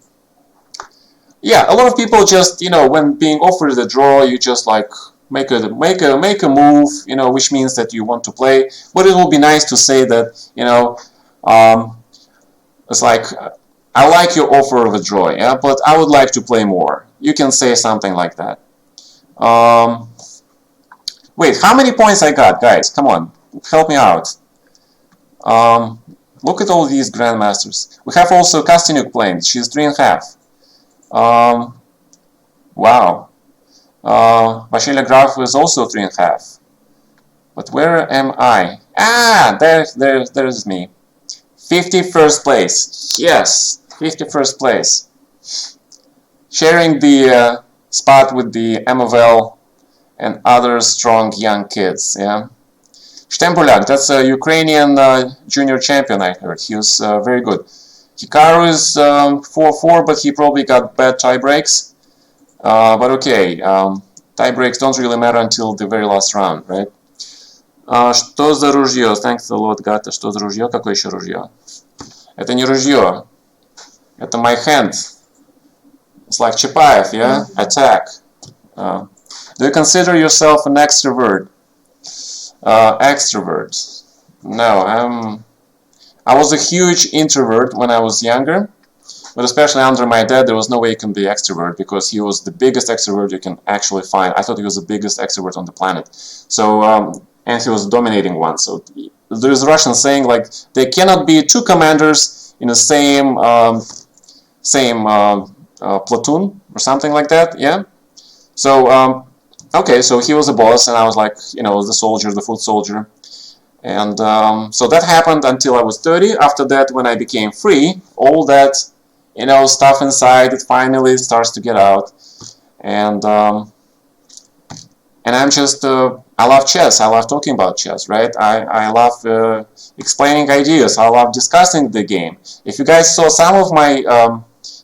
Yeah, a lot of people just, when being offered the draw, you just like make a move, which means that you want to play. But it will be nice to say that, it's like, I like your offer of a draw, yeah, but I would like to play more. You can say something like that. Wait, how many points I got, guys? Come on, help me out. Look at all these grandmasters. We have also Kastyniuk playing. She's 3.5. Wow. Vasilia Graf is also 3.5. But where am I? Ah, there's me. 51st place. Yes, 51st place. Sharing the spot with the MFL and other strong young kids. Yeah. Stempolak, that's a Ukrainian junior champion, I heard. He was very good. Hikaru is 4-4, but he probably got bad tie breaks. But okay, tie breaks don't really matter until the very last round, right? Что за ружье? Thanks a lot, Gata. Что за ружье? Какое еще ружье? Это не ружье. Это my hand. It's like Чапаев, yeah? Attack. Do you consider yourself an extrovert? Extrovert. No, I was a huge introvert when I was younger, but especially under my dad, there was no way you can be extrovert because he was the biggest extrovert you can actually find. I thought he was the biggest extrovert on the planet. So, and he was a dominating one. So there is a Russian saying like there cannot be 2 commanders in the same platoon or something like that. Yeah. So okay, so he was the boss, and I was like, the soldier, the foot soldier. And so that happened until I was 30. After that, when I became free, all that, stuff inside, it finally starts to get out. And I'm just, I love chess. I love talking about chess, right? I love explaining ideas. I love discussing the game. If you guys saw some of my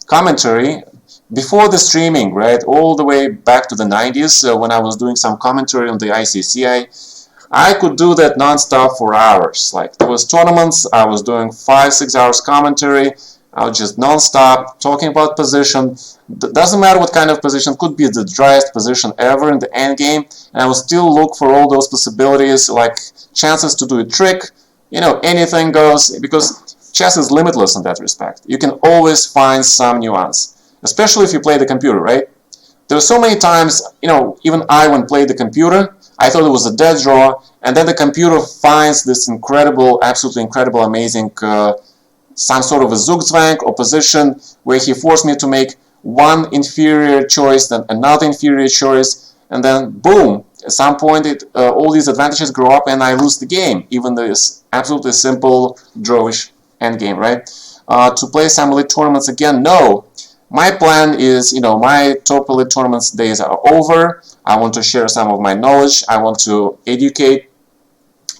commentary, before the streaming, right, all the way back to the 90s, when I was doing some commentary on the ICC, I could do that non-stop for hours. Like, there was tournaments, I was doing 5-6 hours commentary, I was just non-stop talking about position. Doesn't matter what kind of position, could be the driest position ever in the end game, and I would still look for all those possibilities, like chances to do a trick, anything goes, because chess is limitless in that respect. You can always find some nuance. Especially if you play the computer, right? There are so many times, even I, when played the computer, I thought it was a dead draw, and then the computer finds this incredible, absolutely incredible, amazing, some sort of a Zugzwang or position where he forced me to make one inferior choice, then another inferior choice, and then boom, at some point all these advantages grow up and I lose the game, even though it's absolutely simple, drawish endgame, right? To play some elite tournaments again, no. My plan is, my top elite tournaments days are over. I want to share some of my knowledge. I want to educate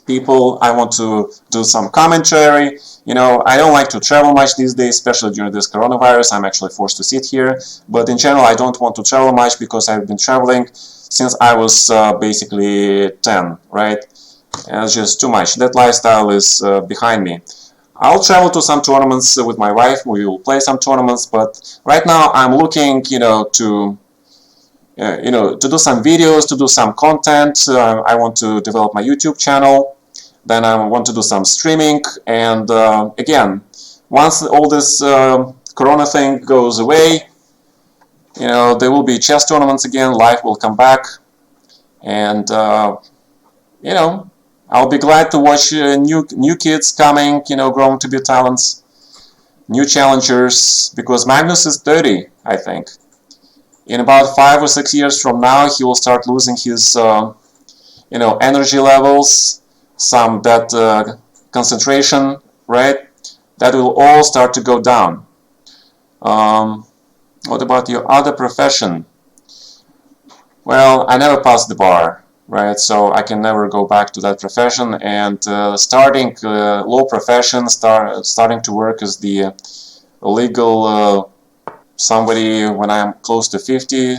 people. I want to do some commentary. I don't like to travel much these days, especially during this coronavirus. I'm actually forced to sit here. But in general, I don't want to travel much because I've been traveling since I was basically 10, right? And it's just too much. That lifestyle is behind me. I'll travel to some tournaments with my wife. We will play some tournaments, but right now I'm looking, to do some videos, to do some content. I want to develop my YouTube channel. then I want to do some streaming, and again, once all this corona thing goes away, you know, there will be chess tournaments again, life will come back, and you know, I'll be glad to watch new kids coming, you know, growing to be talents, new challengers, because Magnus is 30, I think. In about 5 or 6 years from now, he will start losing his, you know, energy levels, some that concentration, right? That will all start to go down. What about your other profession? Well, I never passed the bar, right? So I can never go back to that profession. And starting low profession, starting to work as the legal somebody when I'm close to 50,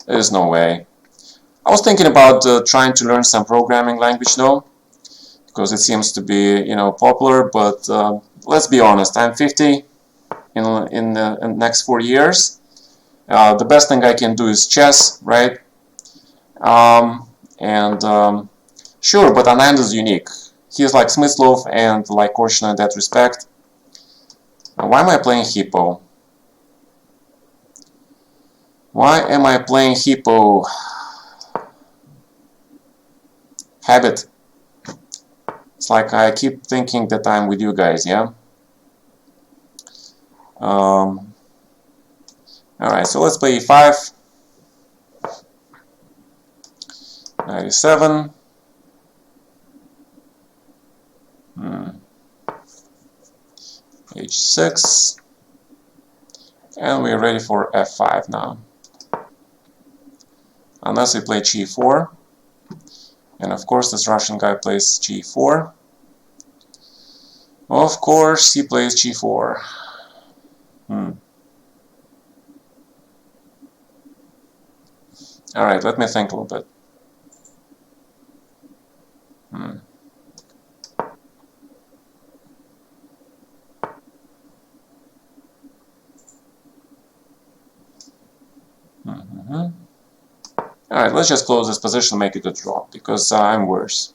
there's no way. I was thinking about trying to learn some programming language though, because it seems to be, you know, popular. But let's be honest, I'm 50 in the next 4 years. The best thing I can do is chess, right? Sure, but Anand is unique. He's like Smyslov and like Korshina in that respect. Why am I playing Hippo? Why am I playing Hippo? Habit. It's like I keep thinking that I'm with you guys, yeah? Alright, so let's play E5. 97. H6. And we're ready for F5 now. Unless we play G4. And of course this Russian guy plays G4. Of course he plays G4. Alright, let me think a little bit. Alright, let's just close this position and make it a draw, because I'm worse.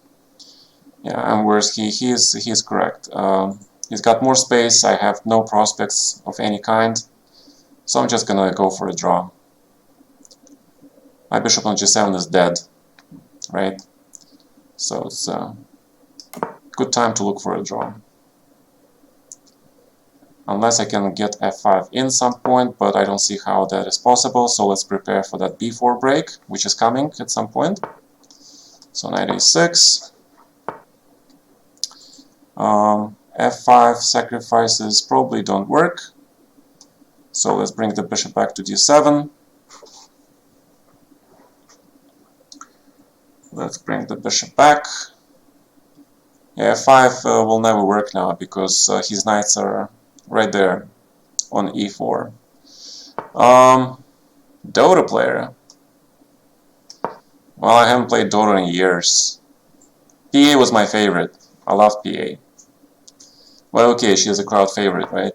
Yeah, I'm worse. He's correct. He's got more space. I have no prospects of any kind. So I'm just gonna go for a draw. My bishop on G7 is dead, right? So it's a good time to look for a draw. Unless I can get F5 in some point, but I don't see how that is possible. So let's prepare for that B4 break, which is coming at some point. So knight A6. F5 sacrifices probably don't work. So let's bring the bishop back to D7. Let's bring the bishop back. Yeah, F5 will never work now because his knights are right there on E4. Dota player. Well, I haven't played Dota in years. PA was my favorite. I loved PA. Well, okay, she is a crowd favorite, right?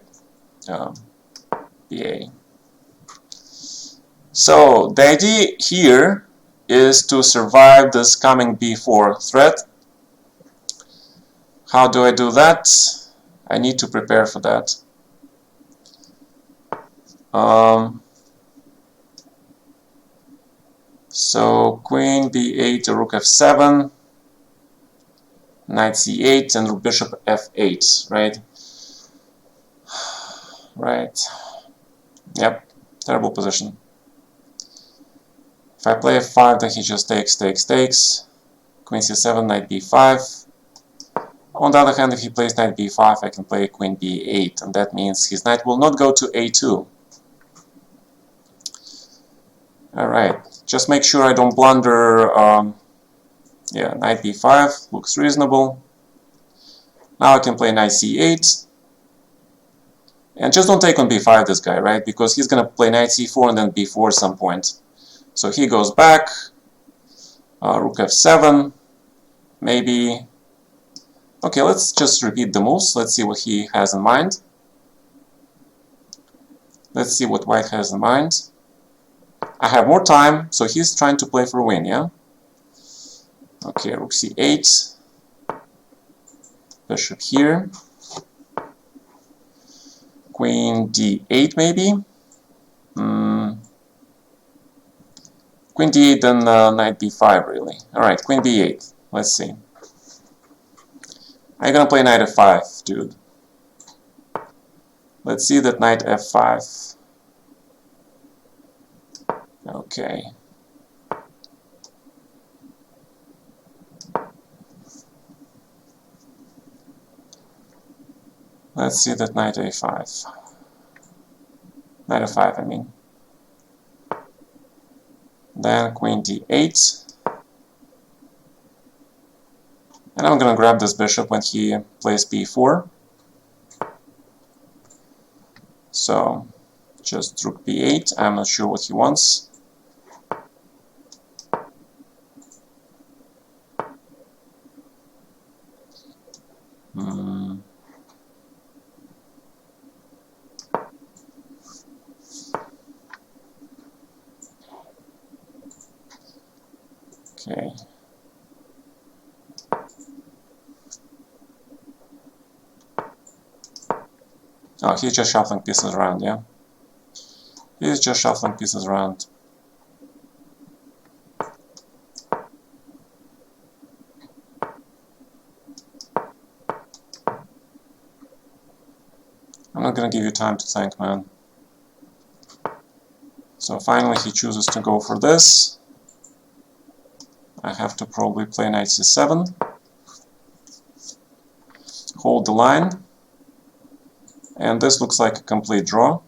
PA. So, the idea here is to survive this coming B4 threat. How do I do that? I need to prepare for that. So queen b8 to rook f7, knight c8, and bishop f8, right? Right. Yep, terrible position. If I play f5, then he just takes. Queen c7, knight b5. On the other hand, if he plays knight b5, I can play queen b8, and that means his knight will not go to a2. Alright, just make sure I don't blunder. Yeah, knight b5 looks reasonable. Now I can play knight c8. And just don't take on b5 this guy, right? Because he's gonna play knight c4 and then b4 at some point. So he goes back. Rook f7. Maybe. Okay, let's just repeat the moves. Let's see what he has in mind. Let's see what white has in mind. I have more time, so he's trying to play for a win, yeah? Okay, rook c8. bishop here, queen d8 maybe. Queen d8, then knight b5 really. Alright, queen b8. Let's see. I'm gonna play knight f5, dude. Let's see that knight f5. Okay. Let's see that knight a5. Knight f5, I mean. Then queen d8. And I'm gonna grab this bishop when he plays b4. So, just rook b8. I'm not sure what he wants. Okay. Oh, he's just shuffling pieces around, yeah? He's just shuffling pieces around. I'm not gonna give you time to think, man. So finally he chooses to go for this. I have to probably play knight c7. Hold the line. And this looks like a complete draw.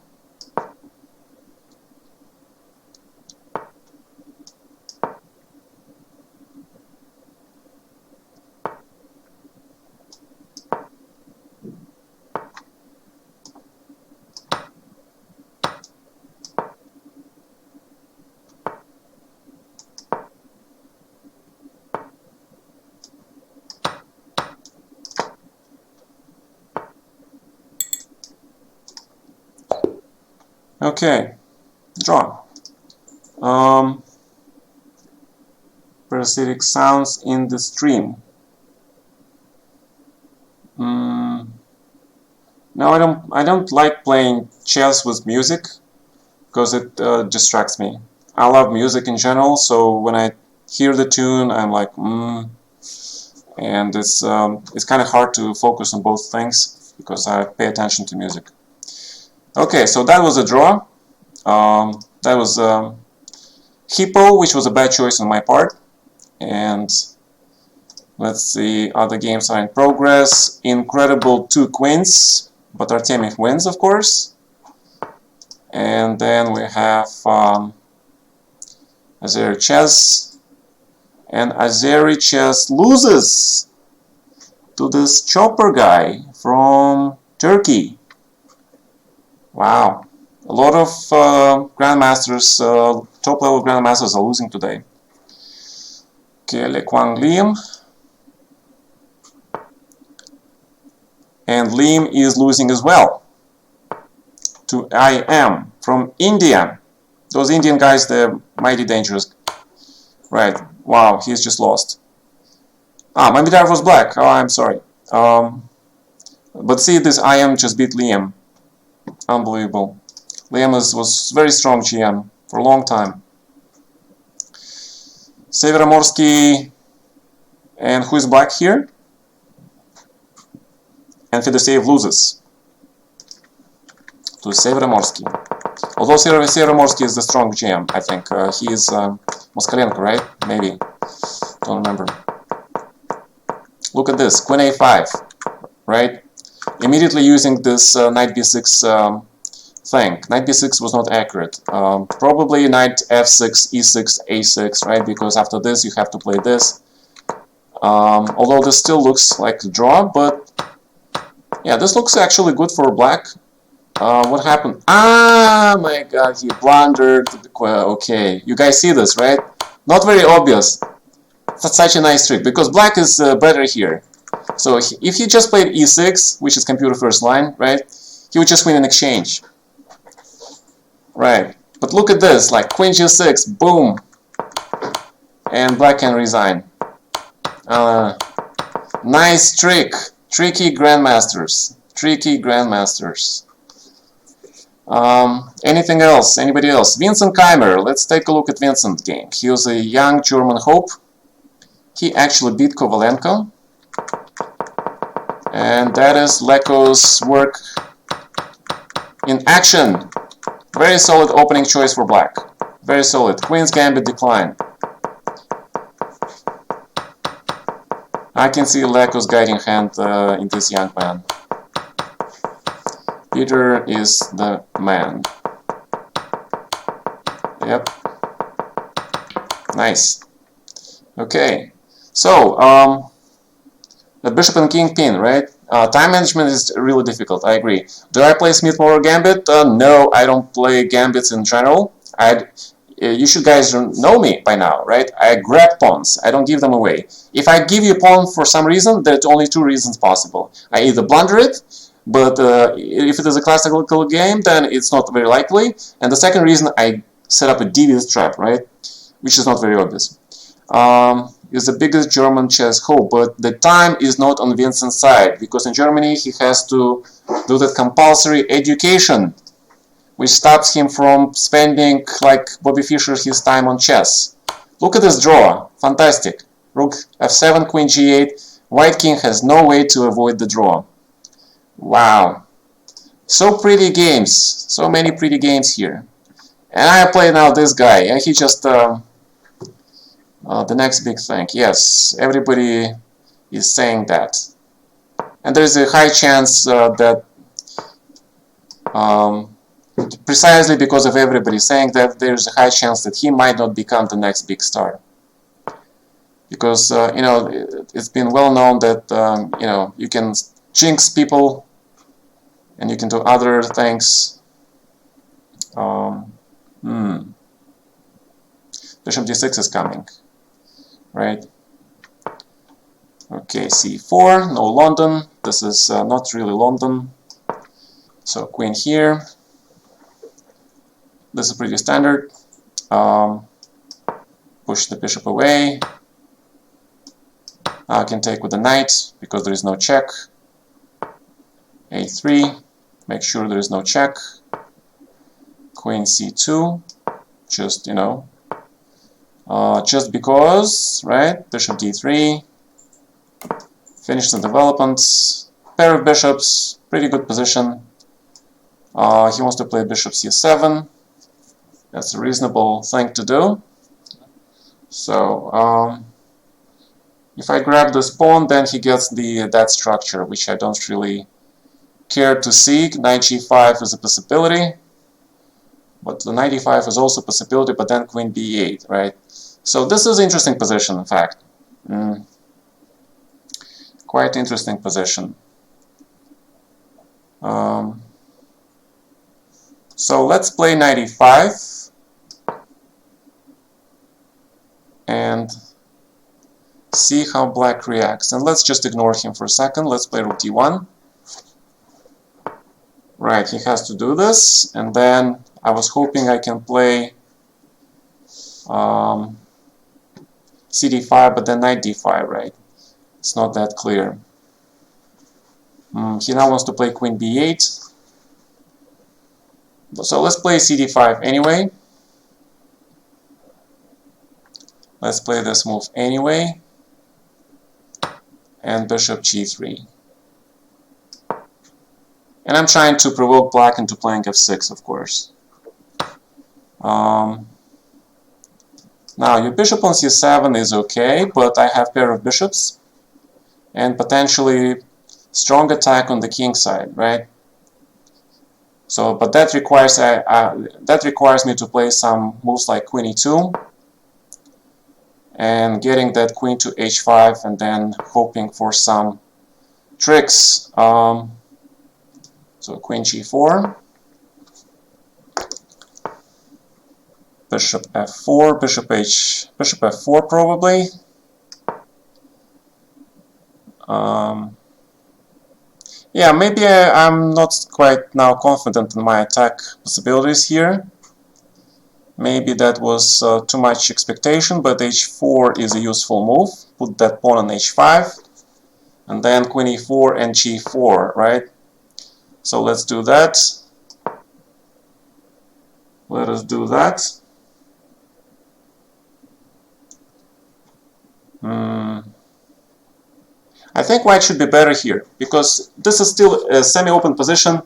Okay, draw. Parasitic sounds in the stream. No, I don't like playing chess with music because it distracts me. I love music in general, so when I hear the tune, I'm like, and it's kind of hard to focus on both things because I pay attention to music. Okay, so that was a draw. That was Hippo, which was a bad choice on my part. And let's see, other games are in progress. Incredible 2 queens, but Artemiev wins, of course. And then we have Azeri Chess. And Azeri Chess loses to this Chopper guy from Turkey. Wow. A lot of grandmasters, top-level grandmasters are losing today. Okay, Le Quang Liam. And Liam is losing as well to I Am from India. Those Indian guys, they're mighty dangerous. Right, wow, he's just lost. Ah, my Midar was black. Oh, I'm sorry. But see, this I Am just beat Liam. Unbelievable. Liam was very strong GM for a long time. Severomorsky, and who is black here? And Fedoseev loses to Severomorsky. Although Severomorsky is the strong GM, I think. He is Moskalenko, right? Maybe. Don't remember. Look at this. Queen a5, right? Immediately using this knight b6 thing. Knight b6 was not accurate. Probably knight f6, e6, a6, right? Because after this you have to play this. Although this still looks like a draw, but yeah, this looks actually good for black. What happened? Ah, my god, he blundered. Okay, you guys see this, right? Not very obvious. That's such a nice trick, because black is better here. So if he just played e6, which is computer first line, right, he would just win an exchange. Right, but look at this, like queen g6, boom, and black can resign. Nice trick, Tricky grandmasters. Tricky grandmasters. Anything else? Anybody else? Vincent Keimer. Let's take a look at Vincent's game. He was a young German hope. He actually beat Kovalenko. And that is Leko's work in action. Very solid opening choice for black. Very solid. Queen's Gambit decline. I can see Leko's guiding hand in this young man. Peter is the man. Yep. Nice. Okay. So, the bishop and king pin, right? Time management is really difficult, I agree. Do I play Smith-Morrow Gambit? No, I don't play gambits in general. You should guys know me by now, right? I grab pawns. I don't give them away. If I give you a pawn for some reason, there's only two reasons possible. I either blunder it, but if it is a classical game, then it's not very likely. And the second reason, I set up a devious trap, right? Which is not very obvious. Is the biggest German chess hope, but the time is not on Vincent's side, because in Germany he has to do that compulsory education, which stops him from spending, like Bobby Fischer, his time on chess. Look at this draw. Fantastic. Rook f7, queen g8. White king has no way to avoid the draw. Wow. So pretty games. So many pretty games here. And I play now this guy. And he just... the next big thing. Yes, everybody is saying that. And there's a high chance that... precisely because of everybody saying that, there's a high chance that he might not become the next big star. Because, you know, it's been well known that, you know, you can jinx people and you can do other things. Bishop d6 is coming, right? Okay, c4, no London. This is not really London. So queen here. This is pretty standard. Push the bishop away. I can take with the knight because there is no check. a3. Make sure there is no check. Queen c2. Just, you know, just because, right? Bishop d3. Finish the developments. Pair of bishops. Pretty good position. He wants to play bishop c7. That's a reasonable thing to do. So, if I grab this pawn, then he gets that structure, which I don't really care to see. Knight g5 is a possibility, but the knight e5 is also a possibility, but then queen b8, right? So this is an interesting position, in fact. Quite interesting position. So let's play knight e5. And see how black reacts. And let's just ignore him for a second. Let's play rook d1. Right, he has to do this. And then I was hoping I can play cd5, but then knight d5, right? It's not that clear. He now wants to play queen b8. So let's play cd5 anyway. Let's play this move anyway. And bishop g3. And I'm trying to provoke black into playing f6, of course. Now, your bishop on c7 is okay, but I have pair of bishops. And potentially strong attack on the king side, right? So, but that requires me to play some moves like queen e2. And getting that queen to h5 and then hoping for some tricks. So queen g4, bishop f4, bishop f4 probably. Yeah, maybe I'm not quite now confident in my attack possibilities here. Maybe that was too much expectation, but h4 is a useful move. Put that pawn on h5, and then queen e4 and g4, right? So let's do that. Let us do that. I think white should be better here, because this is still a semi-open position.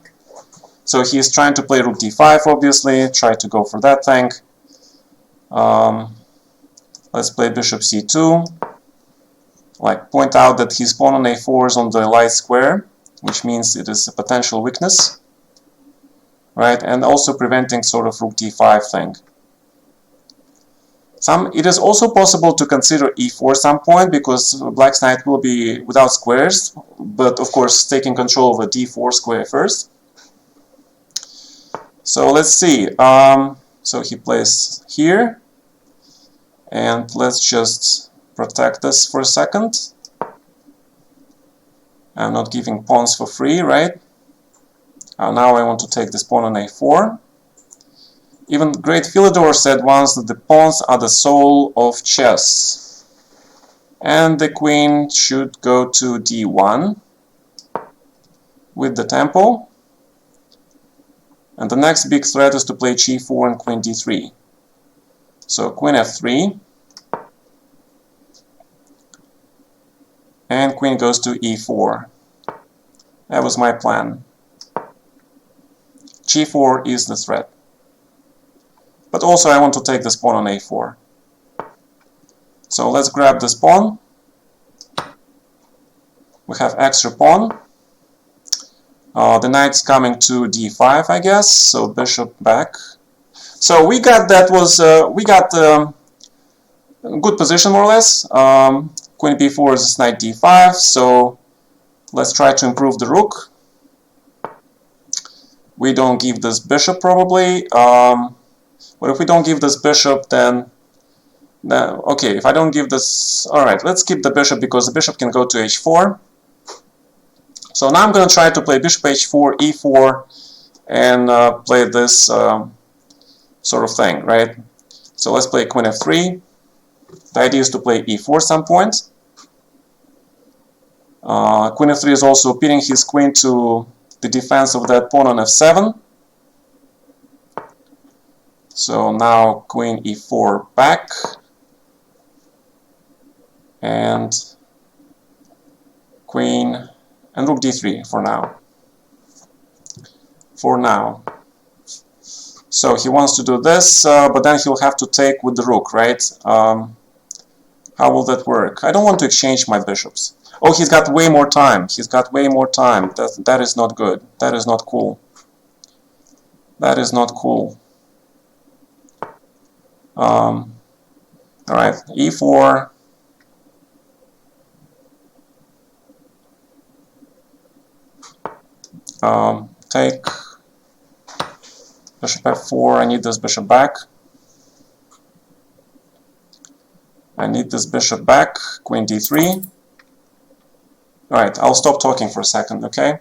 So he's trying to play rook d5, obviously, try to go for that thing. Let's play bishop c2. Like, point out that his pawn on a4 is on the light square, which means it is a potential weakness, right? And also preventing sort of rook d5 thing. It is also possible to consider e4 some point, because black's knight will be without squares, but of course taking control of a d4 square first. So let's see. So he plays here, and let's just protect this for a second. I'm not giving pawns for free, right? Now I want to take this pawn on a4. Even great Philidor said once that the pawns are the soul of chess. And the queen should go to d1 with the tempo. And the next big threat is to play g4 and queen d3. So queen f3. And queen goes to e4. That was my plan. g4 is the threat. But also I want to take this pawn on a4. So let's grab this pawn. We have extra pawn. The knight's coming to d5, I guess. So bishop back. So we got good position more or less. Queen b4 is knight d5. So let's try to improve the rook. We don't give this bishop probably. But if we don't give this bishop, then okay, if I don't give this... Alright, let's keep the bishop, because the bishop can go to h4. So now I'm going to try to play bishop h4, e4, and play this sort of thing, right? So let's play queen f3. The idea is to play e4 some point. Queen f3 is also pinning his queen to the defense of that pawn on f7. So now queen e4 back. And queen and rook d3 for now. So he wants to do this, but then he'll have to take with the rook, right? How will that work? I don't want to exchange my bishops. Oh, he's got way more time. He's got way more time. That is not good. That is not cool. That is not cool. Alright, e4. Take bishop f4. I need this bishop back. I need this bishop back. Queen d3. Alright, I'll stop talking for a second, okay?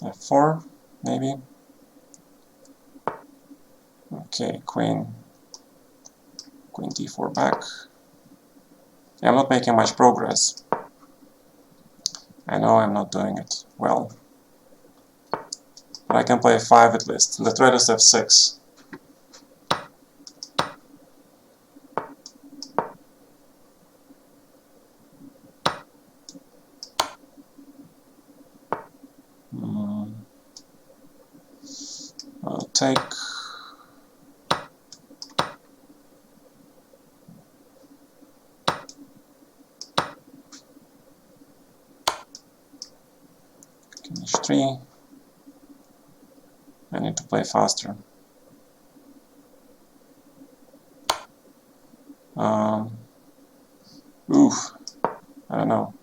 F4, maybe. Okay, queen d4 back. Yeah, I'm not making much progress. I know I'm not doing it well. But I can play f5 at least. The threat is f6. I'll take... e3. I need to play faster. Oof, I don't know.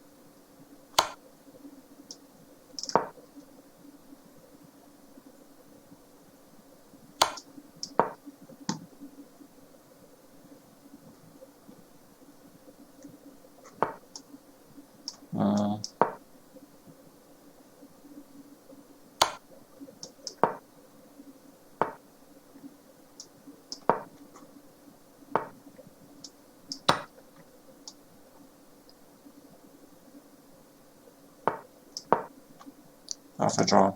Half a draw.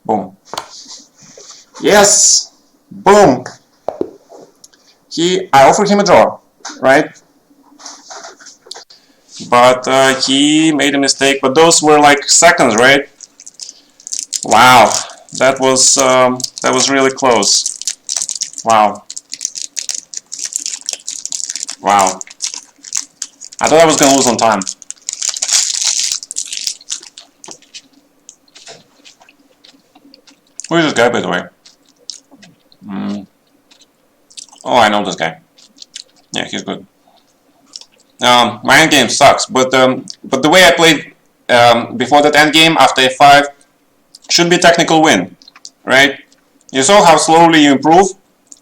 Boom. Yes! Boom! I offered him a draw, right? But he made a mistake. But those were like seconds, right? Wow, that was really close. Wow. Wow. I thought I was gonna lose on time. Who is this guy, by the way? Oh, I know this guy. Yeah, he's good. My endgame sucks, but the way I played before that endgame after f5 should be a technical win, right? You saw how slowly you improve,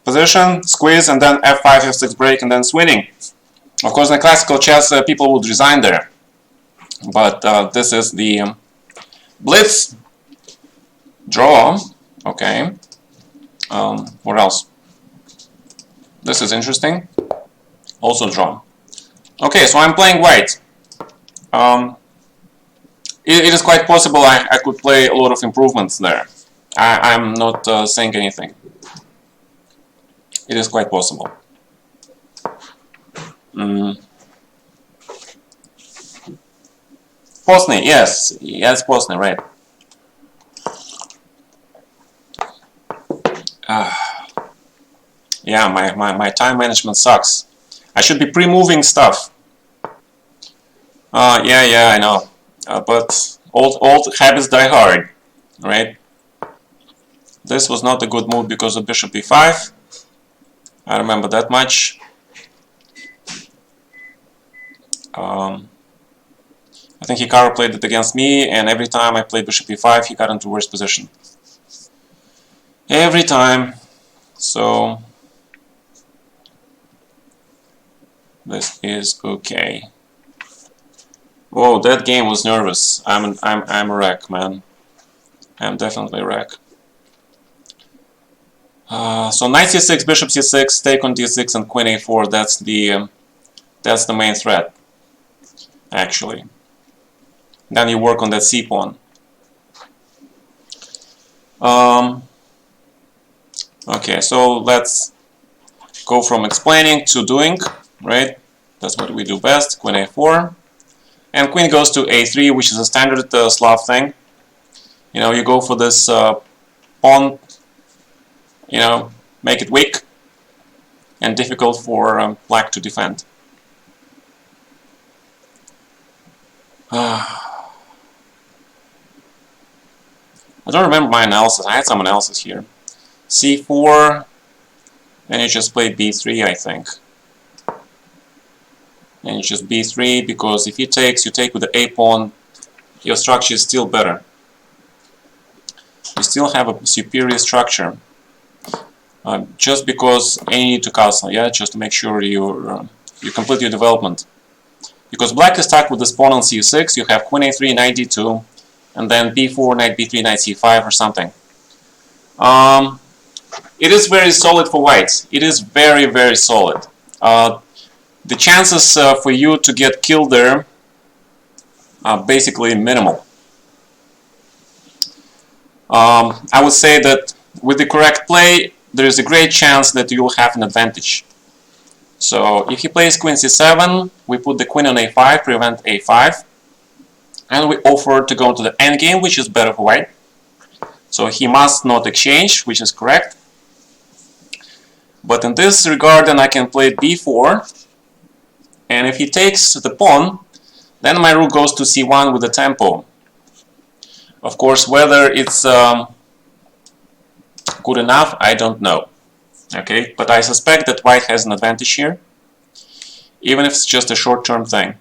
position, squeeze, and then f5, f6 break, and then swinging. Of course, in classical chess, people would resign there, but this is the Blitz draw. Okay. What else? This is interesting. Also draw. Okay, so I'm playing white. It is quite possible I could play a lot of improvements there. I'm not saying anything. It is quite possible. Posny, yes. Yes, Posny, right. Yeah, my time management sucks. I should be pre-moving stuff. Yeah, I know. But old habits die hard, right? This was not a good move because of bishop e5. I remember that much. I think Hikaru played it against me, and every time I played bishop e5, he got into worse position. Every time. So this is okay. Whoa, that game was nervous. I'm a wreck, man. I'm definitely a wreck. So knight c6, bishop c6, take on d6, and queen a4. That's the main threat, actually. Then you work on that c pawn. Okay, so let's go from explaining to doing, right? That's what we do best. Queen a4, and queen goes to a3, which is a standard Slav thing. You know, you go for this pawn. You know, make it weak and difficult for black to defend. I don't remember my analysis. I had some analysis here. c4, and you just play b3, I think. And you just b3, because if he takes, you take with the a pawn, your structure is still better. You still have a superior structure. Just because you need to castle, yeah, just to make sure you complete your development. Because black is stuck with this pawn on c6, you have queen a3, knight d2, and then b4, knight b3, knight c5 or something. it is very solid for white. It is very, very solid. The chances for you to get killed there are basically minimal. I would say that with the correct play, there is a great chance that you will have an advantage. So if he plays queen c7, we put the queen on a5, prevent a5, and we offer to go to the endgame, which is better for white. So he must not exchange, which is correct. But in this regard, then I can play b4, and if he takes the pawn, then my rook goes to c1 with the tempo. Of course, whether it's good enough, I don't know. Okay, but I suspect that white has an advantage here, even if it's just a short-term thing.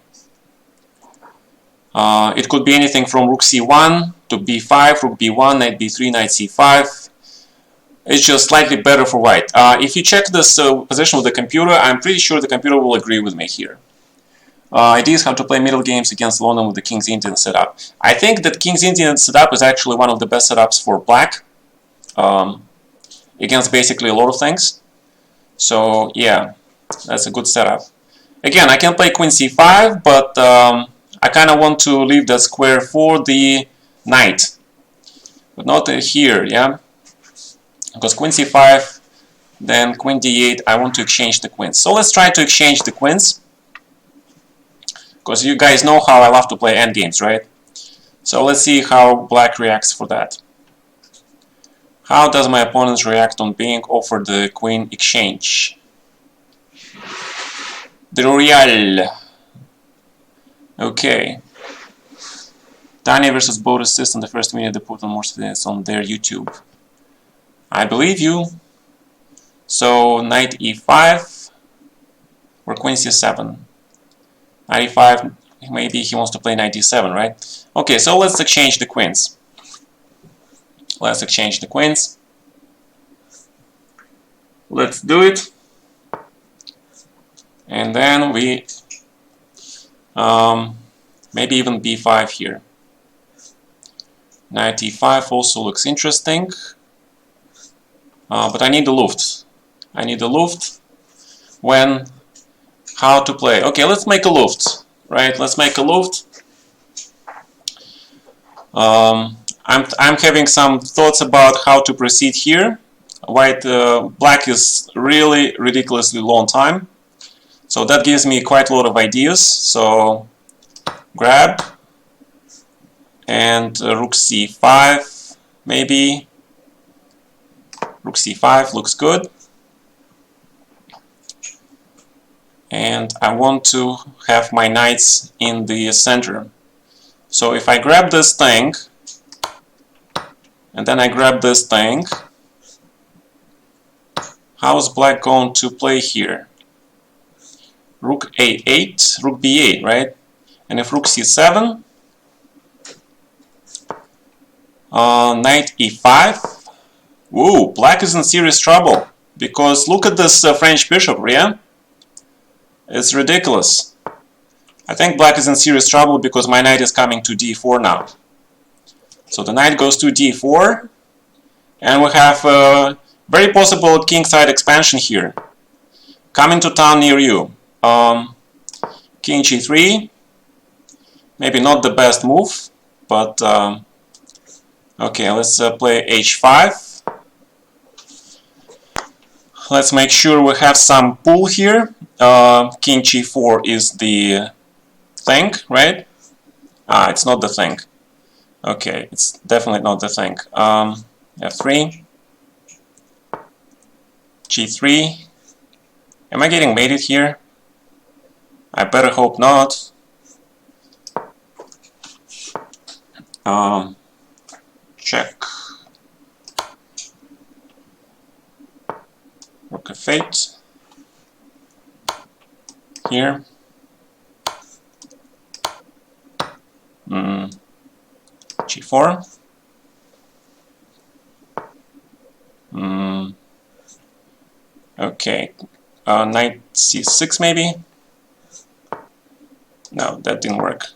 It could be anything from rook c1 to b5, rook b1, knight b3, knight c5. It's just slightly better for white. If you check this position with the computer, I'm pretty sure the computer will agree with me here. Ideas how to play middle games against London with the King's Indian setup. I think that King's Indian setup is actually one of the best setups for black. Against basically a lot of things. So yeah, that's a good setup. Again, I can play queen c5, but I kind of want to leave that square for the knight. But not here, yeah? Because queen c5, then queen d8, I want to exchange the queens. So let's try to exchange the queens. Because you guys know how I love to play endgames, right? So let's see how black reacts for that. How does my opponent react on being offered the queen exchange? The Royale. Okay. Tanya versus both assist on the first minute they put on more students on their YouTube. I believe you. So knight e5 or queen c7. Knight e5, maybe he wants to play knight d7, right? Okay, so let's exchange the queens. Let's exchange the queens. Let's do it. And then we maybe even b5 here. Knight e5 also looks interesting. But I need the Luft. I need the Luft when how to play. Okay, let's make a Luft. Right, let's make a Luft. I'm having some thoughts about how to proceed here. Black is really ridiculously long time, so that gives me quite a lot of ideas. So grab and rook c5, maybe. Rook c5 looks good, and I want to have my knights in the center. So if I grab this thing and then I grab this thing, how is black going to play here? Rook a8, rook b8, right? And if rook c7, knight e5. Woo, black is in serious trouble, because look at this French bishop, yeah? It's ridiculous. I think black is in serious trouble because my knight is coming to d4 now. So the knight goes to d4, and we have a very possible kingside expansion here, coming to town near you. King g3, maybe not the best move, but okay, let's play h5. Let's make sure we have some pull here. King g4 is the thing, right? It's not the thing. Okay, it's definitely not the thing. f3, g3. Am I getting mated here? I better hope not. Check. Rook f8. Here. G4. Okay. Knight c6 maybe? No, that didn't work.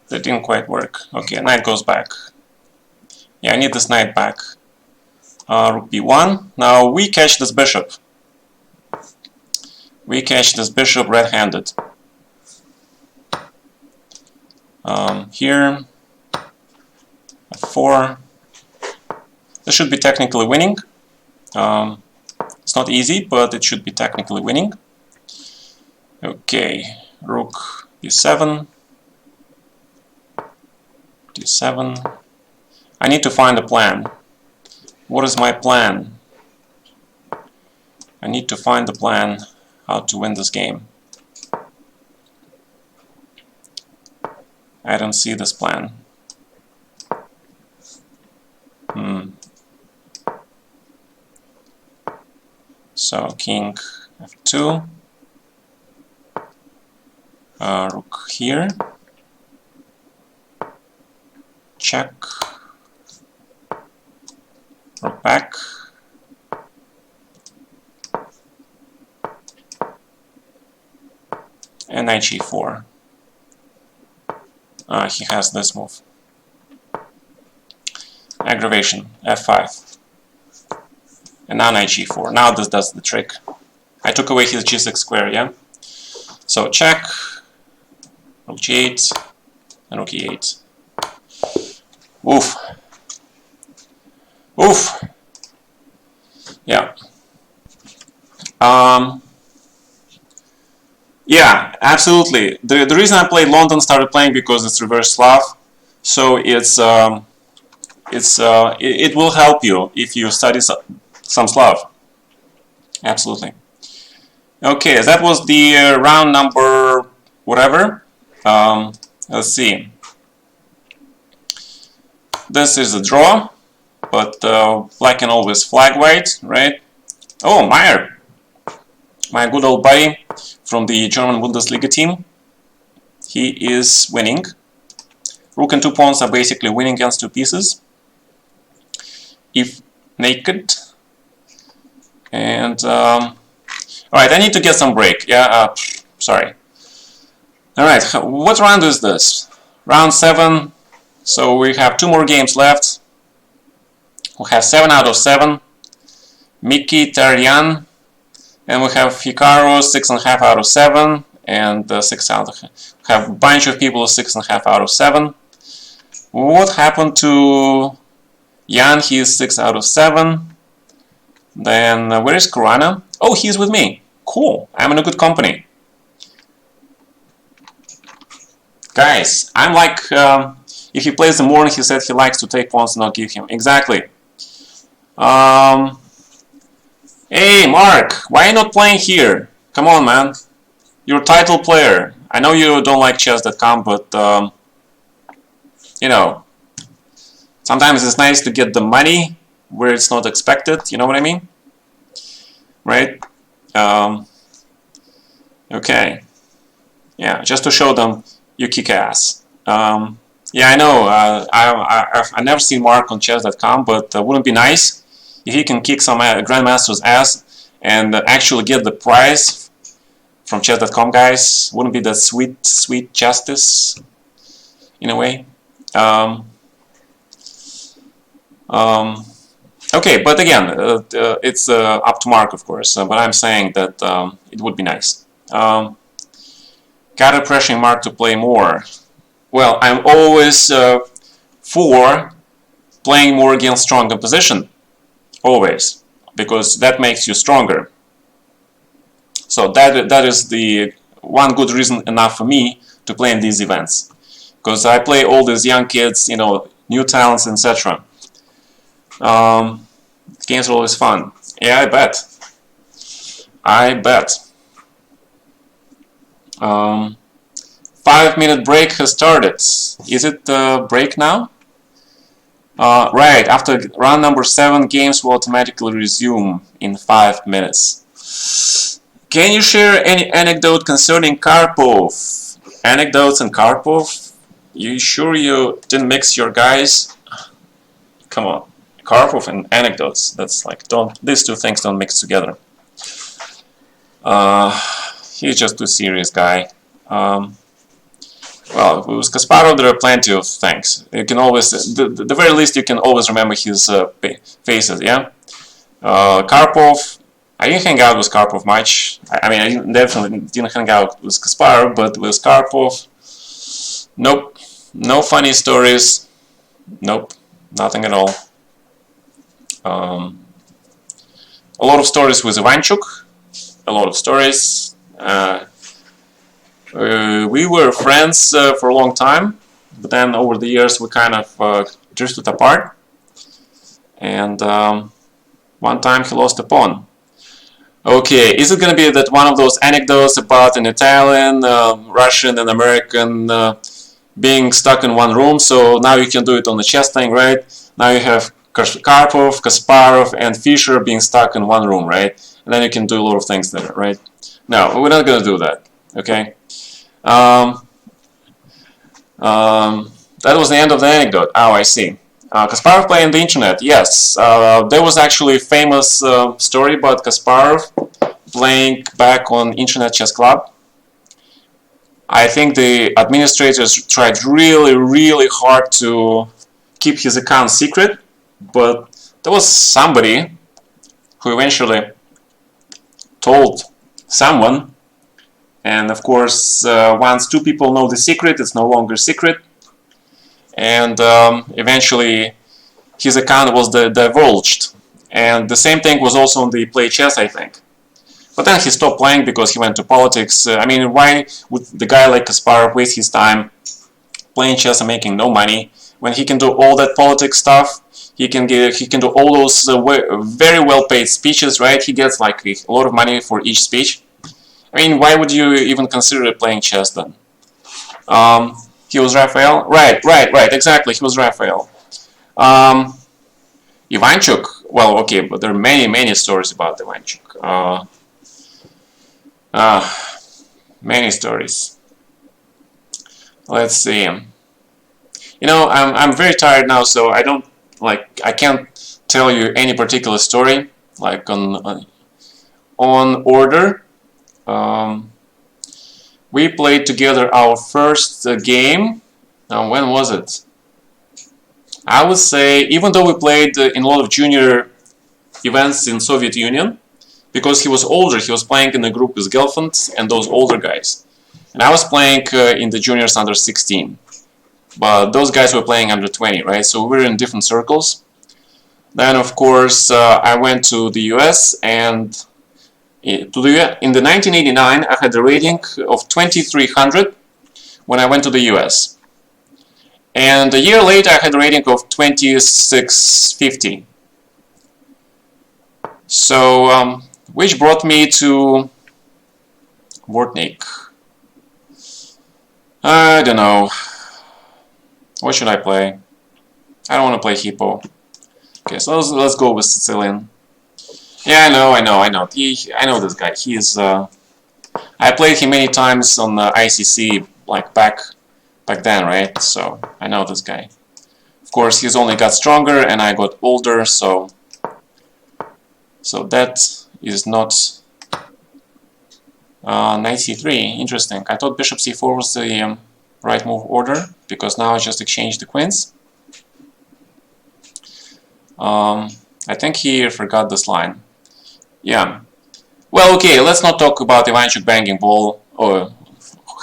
That didn't quite work. Okay, knight goes back. Yeah, I need this knight back. Rook b1. Now we catch this bishop. We catch this bishop red-handed. Here, f4. This should be technically winning. It's not easy, but it should be technically winning. Okay, rook d7. d7. I need to find a plan. What is my plan? I need to find the plan how to win this game. I don't see this plan. So king f2, rook here, check, rook back, and knight g4. He has this move. Aggravation, f5. And now knight g4. Now this does the trick. I took away his g6 square, yeah? So check, rook g8, and rook e8. Oof. Oof. Yeah. Yeah, absolutely. The reason I played London, started playing because it's reverse Slav, so it will help you if you study some Slav. Absolutely. Okay, that was the round number whatever. Let's see. This is a draw, but black can always flag white, right? Oh, Meyer, my good old buddy from the German Bundesliga team. He is winning. Rook and two pawns are basically winning against two pieces, if naked. And alright, I need to get some break. Yeah, sorry. Alright, what round is this? Round 7. So we have 2 more games left. We have 7 out of 7. Mickey, Tarian, and we have Hikaru 6.5 out of 7, and 6 out of. We have a bunch of people 6.5 out of 7. What happened to Jan? He is 6 out of 7. Then where is Kurana? Oh, he's with me. Cool. I'm in a good company. Guys, I'm like, if he plays the morning, he said he likes to take pawns and not give him. Exactly. Hey, Mark, why are you not playing here? Come on, man. You're a title player. I know you don't like chess.com, but, you know, sometimes it's nice to get the money where it's not expected, you know what I mean? Right? Okay. Yeah, just to show them you kick ass. Yeah, I know, I've never seen Mark on chess.com, but wouldn't it be nice if he can kick some grandmaster's ass and actually get the prize from chess.com guys? Wouldn't it be that sweet, sweet justice in a way? Okay, but again, it's up to Mark, of course, but I'm saying that it would be nice. Gata pressuring Mark to play more. Well, I'm always for playing more against strong opposition. Always. Because that makes you stronger. So that is the one good reason enough for me to play in these events. Because I play all these young kids, you know, new talents, etc. Games are always fun. Yeah, I bet. I bet. 5-minute break has started. Is it break now? Right, after round number 7, games will automatically resume in 5 minutes. Can you share any anecdote concerning Karpov? Anecdotes and Karpov? You sure you didn't mix your guys? Come on. Karpov and anecdotes. That's like, these two things don't mix together. He's just too serious guy. Well, Well, with Kasparov there are plenty of things. You can always, the very least, you can always remember his faces, yeah? Karpov, I didn't hang out with Karpov much. I mean, I definitely didn't hang out with Kasparov, but with Karpov, nope. No funny stories. Nope. Nothing at all. A lot of stories with Ivanchuk. A lot of stories. We were friends for a long time, but then over the years we kind of drifted apart. And one time he lost a pawn. Okay, is it going to be that one of those anecdotes about an Italian, Russian, and American being stuck in one room? So now you can do it on the chess thing, right? Now you have Karpov, Kasparov, and Fischer being stuck in one room, right? And then you can do a lot of things there, right? No, we're not going to do that, okay? That was the end of the anecdote. Oh, I see. Kasparov playing the internet. Yes, there was actually a famous story about Kasparov playing back on Internet Chess Club. I think the administrators tried really, really hard to keep his account secret, but there was somebody who eventually told someone, and of course, once two people know the secret, it's no longer secret. And eventually his account was divulged, and the same thing was also on the Play Chess, I think. But then he stopped playing because he went to politics. I mean, why would the guy like Kasparov waste his time playing chess and making no money when he can do all that politics stuff? He can do all those very well paid speeches, right? He gets like a lot of money for each speech. I mean, why would you even consider playing chess then? He was Raphael? Right, exactly, he was Raphael. Ivanchuk, well, okay, but there are many stories about Ivanchuk. Many stories. Let's see. You know, I'm very tired now, so I can't tell you any particular story, like on order. We played together our first game. When was it? I would say, even though we played in a lot of junior events in Soviet Union, because he was older, he was playing in a group with Gelfand and those older guys. And I was playing in the juniors under 16. But those guys were playing under 20, right? So we were in different circles. Then, of course, I went to the US, and in the 1989, I had a rating of 2300 when I went to the US. And a year later, I had a rating of 2650. So, which brought me to Vortnik. I don't know. What should I play? I don't want to play Hippo. Okay, so let's go with Sicilian. Yeah, I know. I know this guy. He's I played him many times on the ICC, like back then, right? So I know this guy. Of course, he's only got stronger, and I got older. So that is not knight c3. Interesting. I thought bishop c4 was the right move order, because now I just exchanged the queens. I think he forgot this line. Yeah. Well, okay, let's not talk about Ivanchuk banging ball or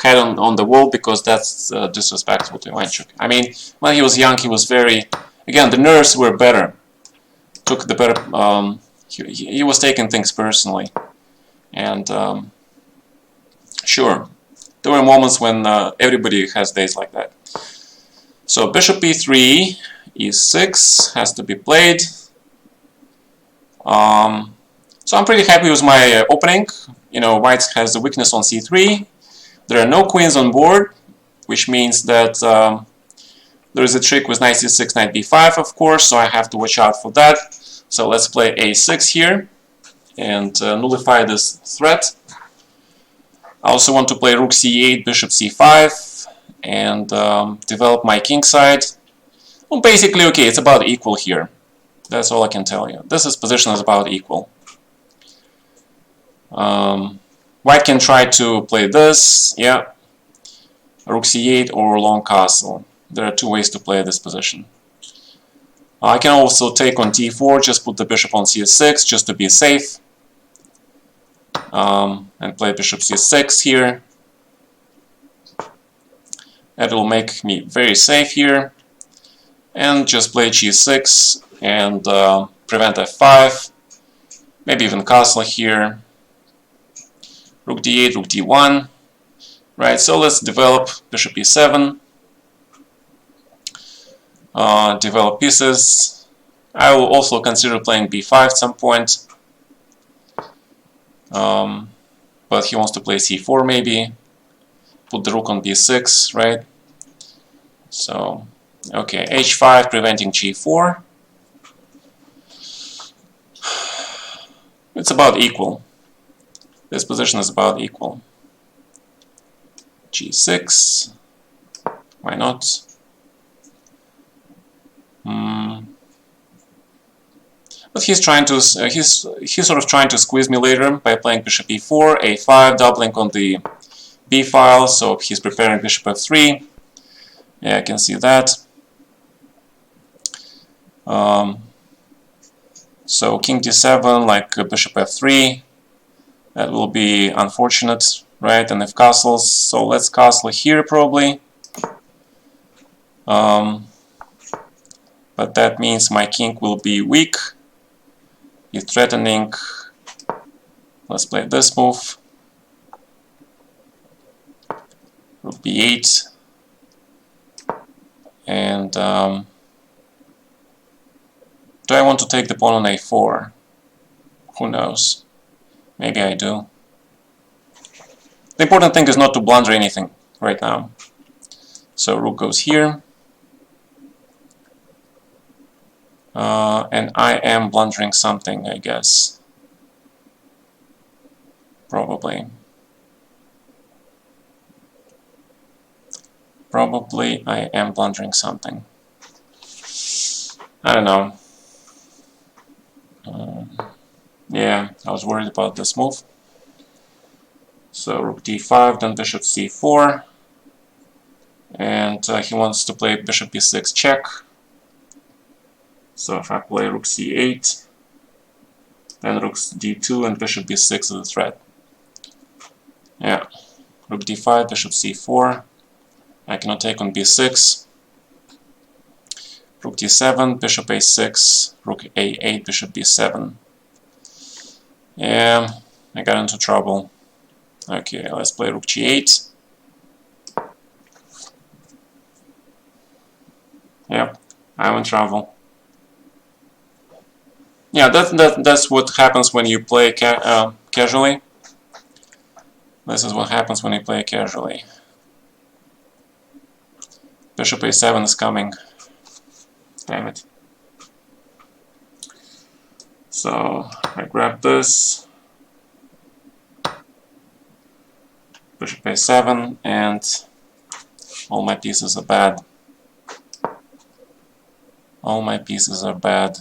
head on the wall, because that's disrespectful to Ivanchuk. I mean, when he was young, he was very... Again, the nerves were better. Took the better... he was taking things personally. And sure, there were moments when everybody has days like that. So bishop e3, e6 has to be played. So I'm pretty happy with my opening. You know, white has the weakness on c3. There are no queens on board, which means that there is a trick with knight c6, knight b5, of course, so I have to watch out for that. So let's play a6 here and nullify this threat. I also want to play rook c8, bishop c5, and develop my king side. Well, basically, okay, it's about equal here. That's all I can tell you. This position is about equal. White can try to play this, yeah. rook c8 or long castle. There are two ways to play this position. I can also take on d4, just put the bishop on c6 just to be safe. And play bishop c6 here. That will make me very safe here. And just play g6 and prevent f5. Maybe even castle here. Rook d8, rook d1. Right, so let's develop bishop e7. Develop pieces. I will also consider playing b5 at some point. But he wants to play c4 maybe. Put the rook on b6, right? So, okay, h5 preventing g4. It's about equal. This position is about equal. g6. Why not? But he's trying to he's sort of trying to squeeze me later by playing bishop e4, a5, doubling on the b file. So he's preparing bishop f3. Yeah, I can see that. So king d7, like bishop f3. That will be unfortunate, right? And if castles, so let's castle here probably. But that means my king will be weak. He's threatening. Let's play this move. Rook b8. And do I want to take the pawn on a4? Who knows? Maybe I do. The important thing is not to blunder anything right now. So rook goes here. And I am blundering something, I guess. Probably. Probably I am blundering something. I don't know. Yeah, I was worried about this move. So rook d5, then bishop c4. And he wants to play bishop b6 check. So if I play rook c8, then rook d2 and bishop b6 is a threat. Yeah, rook d5, bishop c4. I cannot take on b6. Rook d7, bishop a6, rook a8, bishop b7. Yeah, I got into trouble. Okay, let's play rook g8. Yep, I'm in trouble. Yeah, that's what happens when you play casually. This is what happens when you play casually. Bishop a7 is coming. Damn it. So I grab this. Bishop a7, and all my pieces are bad. All my pieces are bad.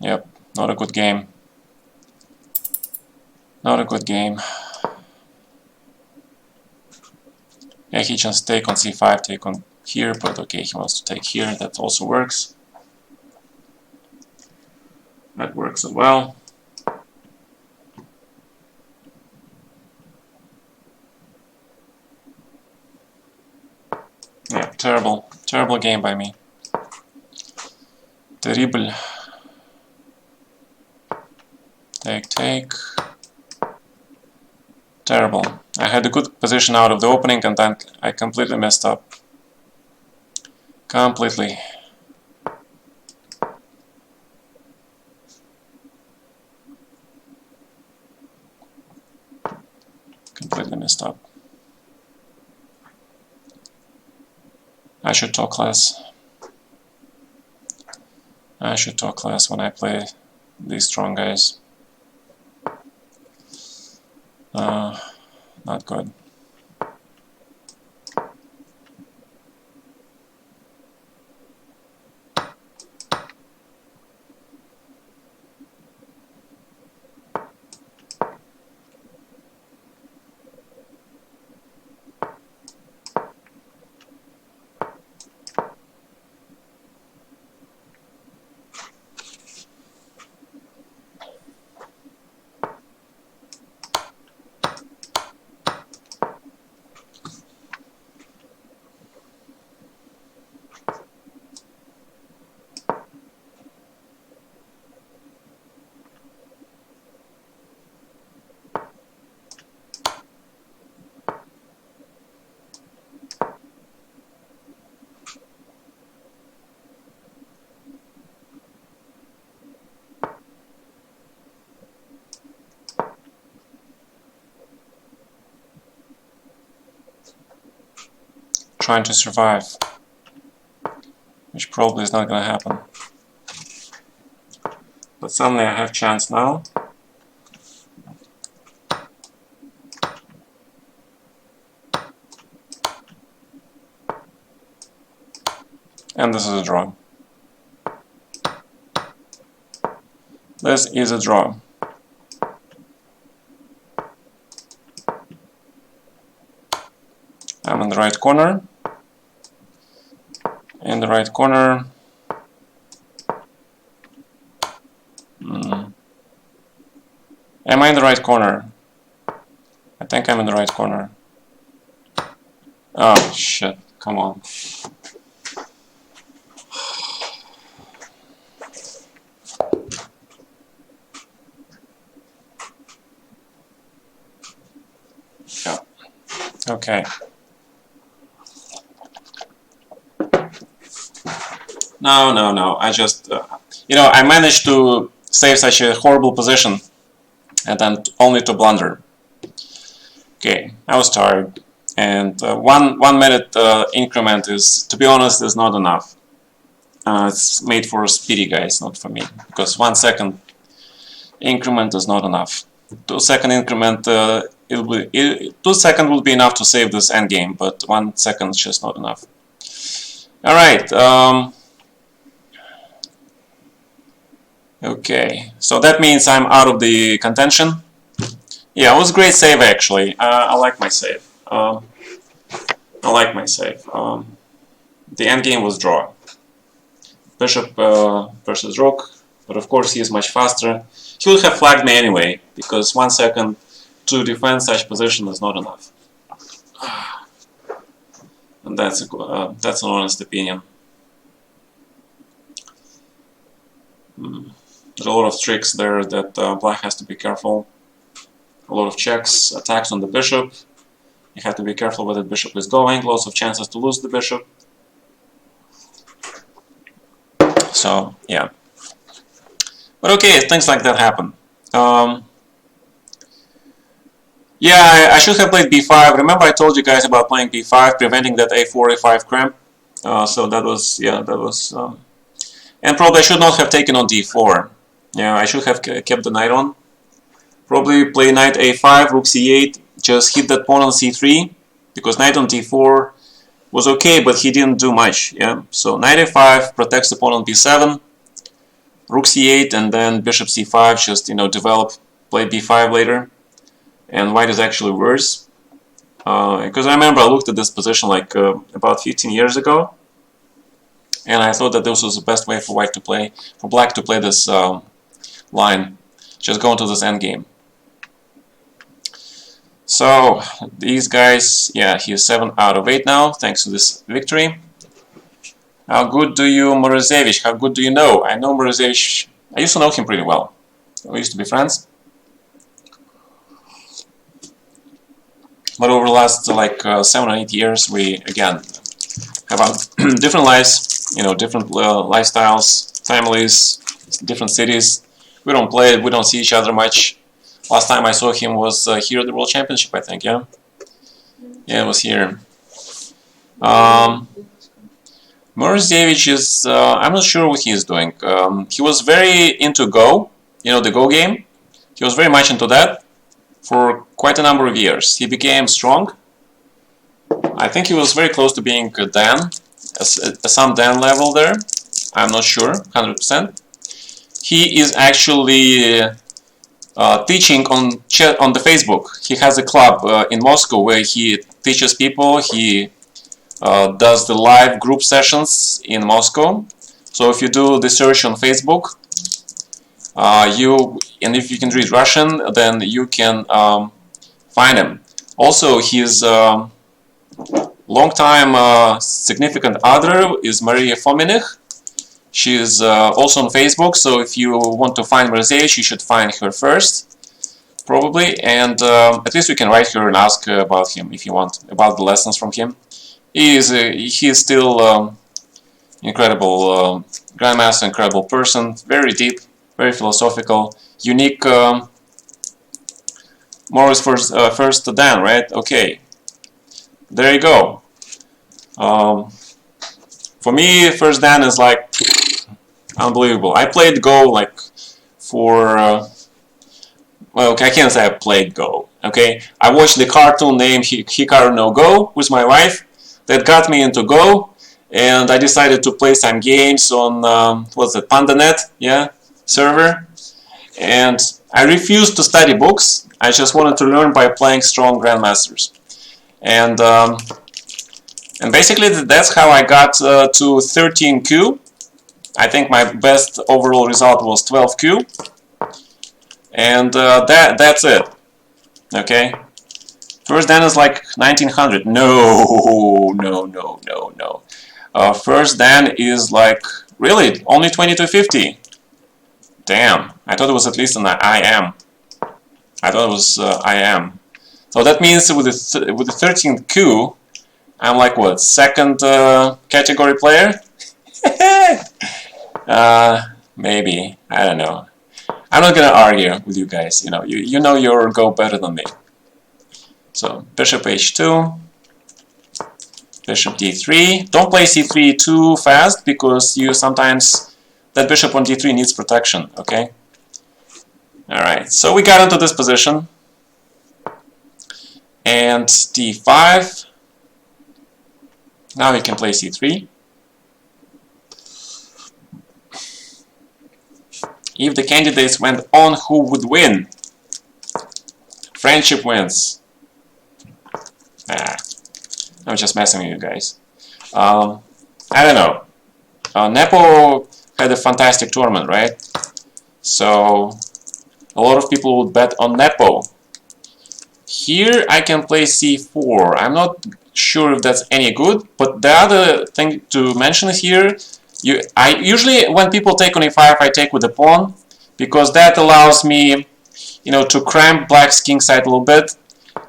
Yep, not a good game. Not a good game. Yeah, he just take on c5, take on here, but okay, he wants to take here. That also works. That works as well. Yeah, terrible. Terrible game by me. Terrible. Take. Terrible. I had a good position out of the opening and then I completely messed up. Completely. Completely messed up. I should talk less. I should talk less when I play these strong guys. Not good. trying to survive, which probably is not going to happen. But suddenly I have chance now. And this is a draw. This is a draw. I'm in the right corner. In the right corner. Am I in the right corner? I think I'm in the right corner. Oh shit, come on. Yeah. Okay. No. I just, I managed to save such a horrible position and then only to blunder. Okay, I was tired. And 1 minute increment is, to be honest, is not enough. It's made for speedy guys, not for me. Because 1 second increment is not enough. 2 second increment, 2 seconds will be enough to save this endgame, but 1 second is just not enough. Alright, okay, so that means I'm out of the contention. Yeah, it was a great save actually. I like my save. The endgame was draw. Bishop versus rook, but of course he is much faster. He would have flagged me anyway, because 1 second to defend such position is not enough. And that's an honest opinion. There's a lot of tricks there that black has to be careful. A lot of checks, attacks on the bishop. You have to be careful where the bishop is going. Lots of chances to lose the bishop. So, yeah. But okay, things like that happen. Yeah, I should have played b5. Remember I told you guys about playing b5, preventing that a4, a5 cramp. So that was, and probably I should not have taken on d4. Yeah, I should have kept the knight on. Probably play knight a5, rook c8, just hit that pawn on c3, because knight on d4 was okay, but he didn't do much. Yeah, so knight a5 protects the pawn on b7, rook c8, and then bishop c5. Just develop, play b5 later, and white is actually worse. Because I remember I looked at this position like about 15 years ago, and I thought that this was the best way for black to play this line. Just go into this endgame. So these guys, yeah, he's 7 out of 8 now, thanks to this victory. How good do you, Morozevich? How good do you know? I know Morozevich. I used to know him pretty well. We used to be friends. But over the last 7 or 8 years, we again have different lives, different lifestyles, families, different cities. We don't play, we don't see each other much. Last time I saw him was here at the World Championship, I think, yeah? Yeah, it was here. Morozevich is, I'm not sure what he is doing. He was very into Go, the Go game. He was very much into that for quite a number of years. He became strong. I think he was very close to being Dan, some Dan level there. I'm not sure, 100%. He is actually teaching on the Facebook. He has a club in Moscow where he teaches people. He does the live group sessions in Moscow. So if you do the search on Facebook, and if you can read Russian, then you can find him. Also, his long-time significant other is Maria Fominych. She is also on Facebook, so if you want to find Morozevich, you should find her first, probably, and at least we can write her and ask about him if you want, about the lessons from him. He is still incredible grandmaster, incredible person, very deep, very philosophical, unique. Morris first Dan, right? Okay, there you go. For me, first dan is like unbelievable. I played Go like for well, okay, I can't say I played Go. Okay, I watched the cartoon named Hikaru no Go with my wife. That got me into Go, and I decided to play some games on what's it, PandaNet, yeah, server. And I refused to study books. I just wanted to learn by playing strong grandmasters. And basically that's how I got to 13Q. I think my best overall result was 12Q. And that's it. Okay. First dan is like 1900. No. First dan is like really only 2250. Damn. I thought it was at least an IM. I thought it was IM. So that means with the 13th Q, I'm like what, second category player? Maybe. I don't know. I'm not gonna argue with you guys. You know your Go better than me. So bishop h2, bishop d3. Don't play c3 too fast because you sometimes that bishop on d3 needs protection. Okay. All right. So we got into this position, and d5. Now we can play c3. If the candidates went on, who would win? Friendship wins. I'm just messing with you guys. I don't know. Nepo had a fantastic tournament, right? So a lot of people would bet on Nepo. Here I can play c4. I'm not sure if that's any good, but the other thing to mention here, I usually when people take on e5, I take with the pawn because that allows me, to cramp black's king side a little bit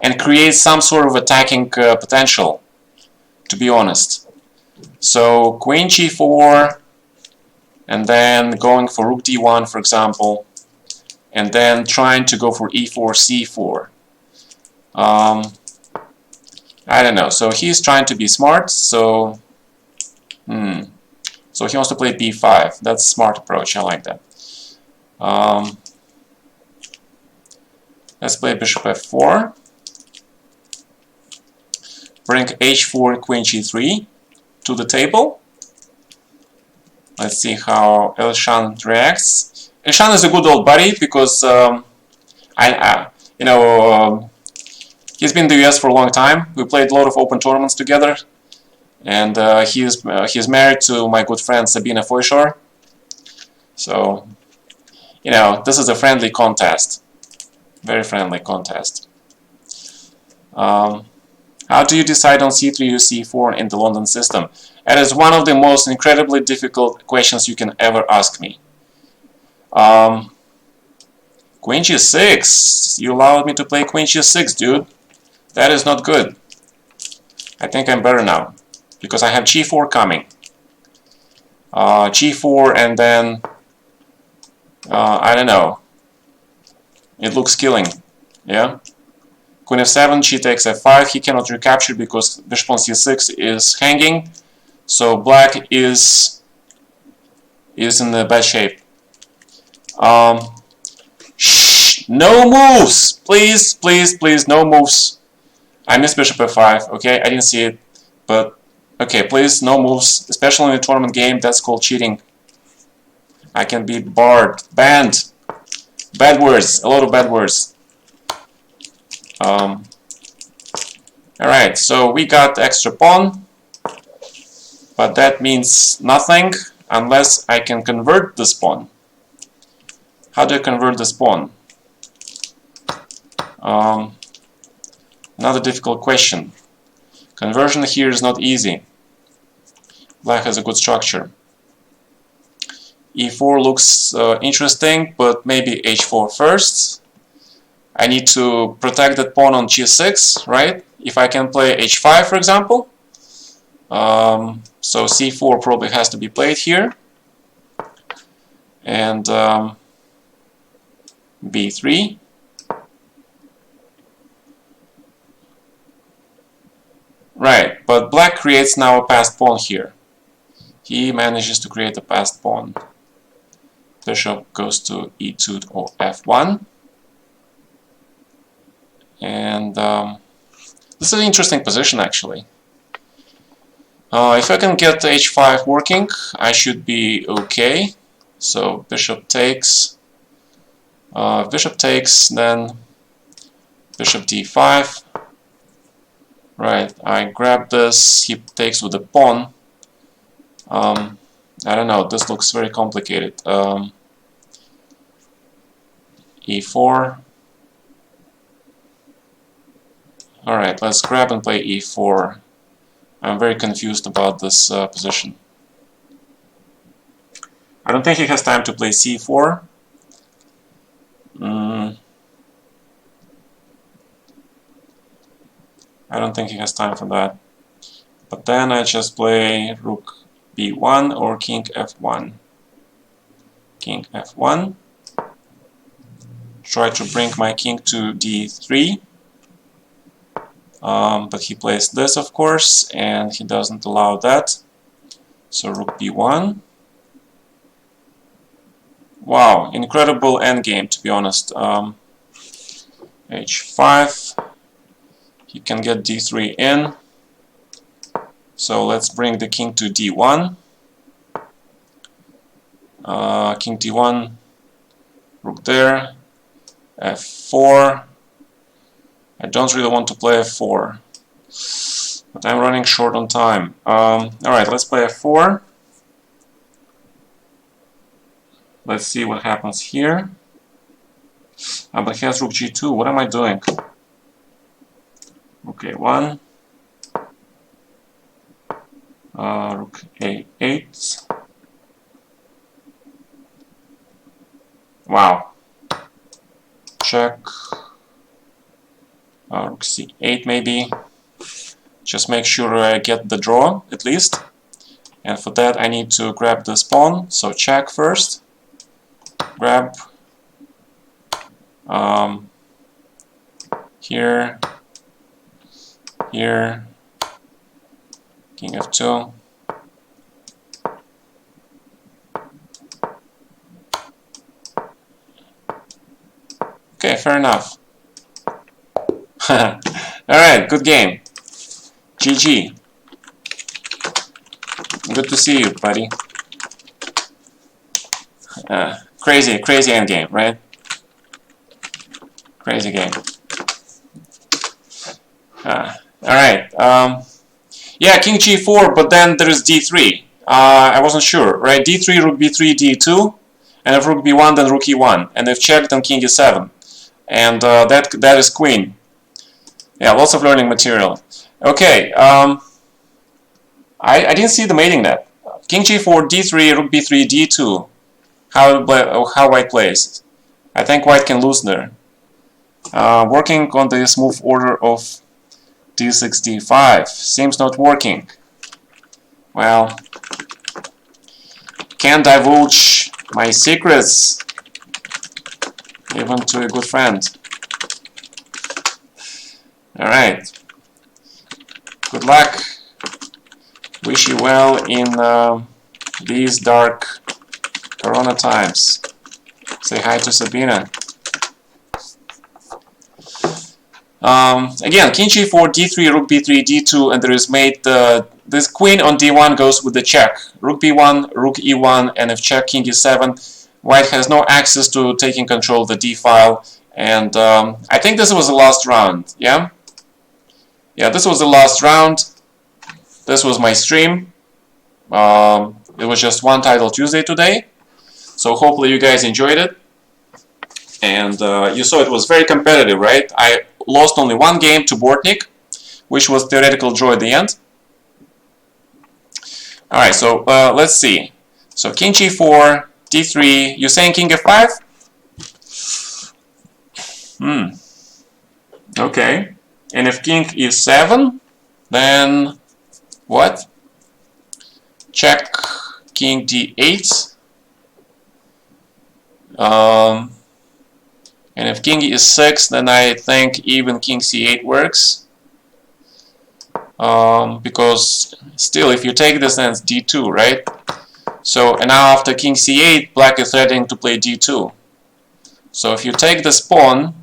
and create some sort of attacking potential, to be honest. So queen g4, and then going for rook d1, for example, and then trying to go for e4, c4. I don't know. So he's trying to be smart. So, so he wants to play b5. That's a smart approach. I like that. Let's play bishop f4. Bring h4, queen g3 to the table. Let's see how Elshan reacts. Elshan is a good old buddy because he's been in the US for a long time. We played a lot of open tournaments together, and he's married to my good friend Sabina Foyshor. So, this is a friendly contest, very friendly contest. How do you decide on c3 or c4 in the London system? It is one of the most incredibly difficult questions you can ever ask me. Queen g6. You allowed me to play queen g6, dude. That is not good. I think I'm better now because I have g4 coming. G4 and then I don't know. It looks killing. Yeah. Queen f7, she takes f5. He cannot recapture because bishop on c6 is hanging. So black is in the bad shape. Shh, no moves! Please, please, please, no moves. I missed bishop f5. Okay, I didn't see it, but okay, please, no moves. Especially in a tournament game, that's called cheating. I can be barred, banned. Bad words, a lot of bad words. Alright, so we got extra pawn, but that means nothing unless I can convert this pawn. How do I convert this pawn? Another difficult question. Conversion here is not easy. Black has a good structure. e4 looks interesting, but maybe h4 first. I need to protect that pawn on g6, right? If I can play h5, for example. So c4 probably has to be played here. And b3. Right. but black creates now a passed pawn here. He manages to create a passed pawn. Bishop goes to e2 or f1. And this is an interesting position, actually. If I can get h5 working, I should be okay. So bishop takes. If bishop takes, then bishop d5. Right, I grab this, he takes with the pawn. I don't know, this looks very complicated. e4. Alright, let's grab and play e4. I'm very confused about this position. I don't think he has time to play c4. I don't think he has time for that. But then I just play rook b1 or king f1. King f1. Try to bring my king to d3. But he plays this, of course, and he doesn't allow that. So rook b1. Wow, incredible endgame, to be honest. h5. He can get d3 in. So let's bring the king to d1. King d1, rook there, f4. I don't really want to play f4, but I'm running short on time. Alright, let's play f4. Let's see what happens here. But he has rook g2. What am I doing? Rook a1. Rook a8. Wow. Check. Rook c8 maybe. Just make sure I get the draw at least. And for that I need to grab this pawn. So check first. Grab. Here. Here. King f2. Okay, fair enough. Alright, good game. GG. Good to see you, buddy. Crazy endgame, right? Crazy game. Alright. Yeah, king g4, but then there is d3. I wasn't sure, right? d3, rook b3, d2. And if rook b1, then rook e1. And if check, then king e7. And that is queen. Yeah, lots of learning material. Okay, I didn't see the mating net. King g4, d3, rook b3, d2. How white plays. I think white can lose there. Working on this move order of d6, d5. Seems not working. Well, can't divulge my secrets even to a good friend. Alright. Good luck. Wish you well in these dark Corona times. Say hi to Sabina. Again, king g4, d3, rook b3, d2, and there is mate. This queen on d1 goes with the check. Rook b1, rook e1, and if check, king e7. White has no access to taking control of the d file. And I think this was the last round, yeah? Yeah, this was the last round. This was my stream. It was just one title Tuesday today. So hopefully you guys enjoyed it. And you saw it was very competitive, right? I lost only one game to Bortnik, which was theoretical draw at the end. Alright, so let's see. So king g4, d3, you're saying king f5? Okay. And if king e7, then what? Check king d8. And if king e6, then I think even king c8 works. because still, if you take this, then it's d2, right? So, and now after king c8, black is threatening to play d2. So if you take this pawn,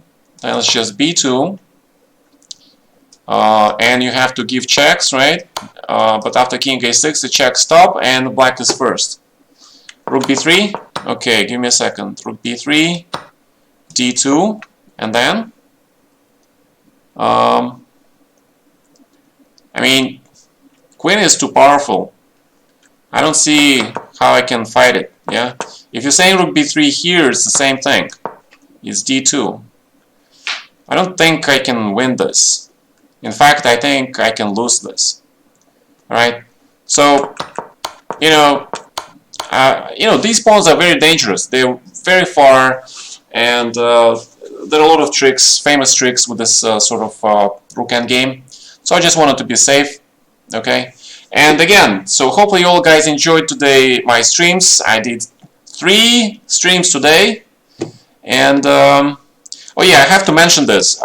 then it's just b2, and you have to give checks, right? But after king a6, the check stop, and black is first. Rook b3. Okay, give me a second. Rook b3, d2, and then I mean, queen is too powerful. I don't see how I can fight it. Yeah, if you're saying rook b3 here, it's the same thing. It's d2. I don't think I can win this. In fact, I think I can lose this. All right. So, these pawns are very dangerous. They're very far, and there are a lot of tricks, famous tricks with this sort of rook endgame. So I just wanted to be safe. Okay. And again, so hopefully you all guys enjoyed today my streams. I did 3 streams today, and oh yeah, I have to mention this.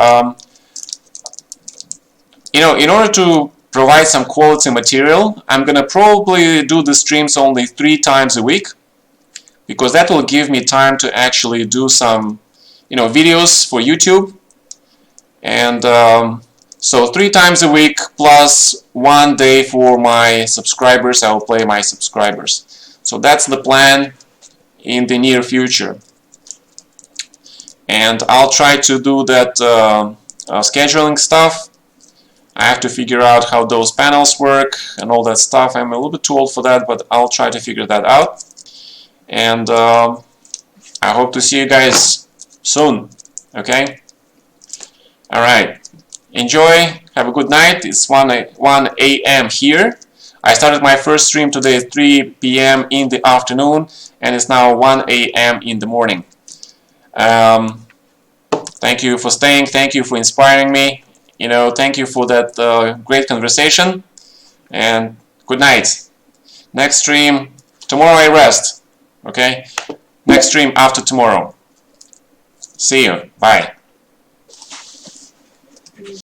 In order to provide some quality material, I'm gonna probably do the streams only 3 times a week, because that will give me time to actually do some, videos for YouTube. And so 3 times a week plus 1 day for my subscribers. I will play my subscribers. So that's the plan in the near future. And I'll try to do that scheduling stuff. I have to figure out how those panels work and all that stuff. I'm a little bit too old for that, but I'll try to figure that out. And I hope to see you guys soon. Okay? Alright. Enjoy. Have a good night. It's 1 a.m. here. I started my first stream today at 3 p.m. in the afternoon, and it's now 1 a.m. in the morning. Thank you for staying. Thank you for inspiring me. Thank you for that great conversation. And good night. Next stream, tomorrow I rest. Okay? Next stream after tomorrow. See you. Bye.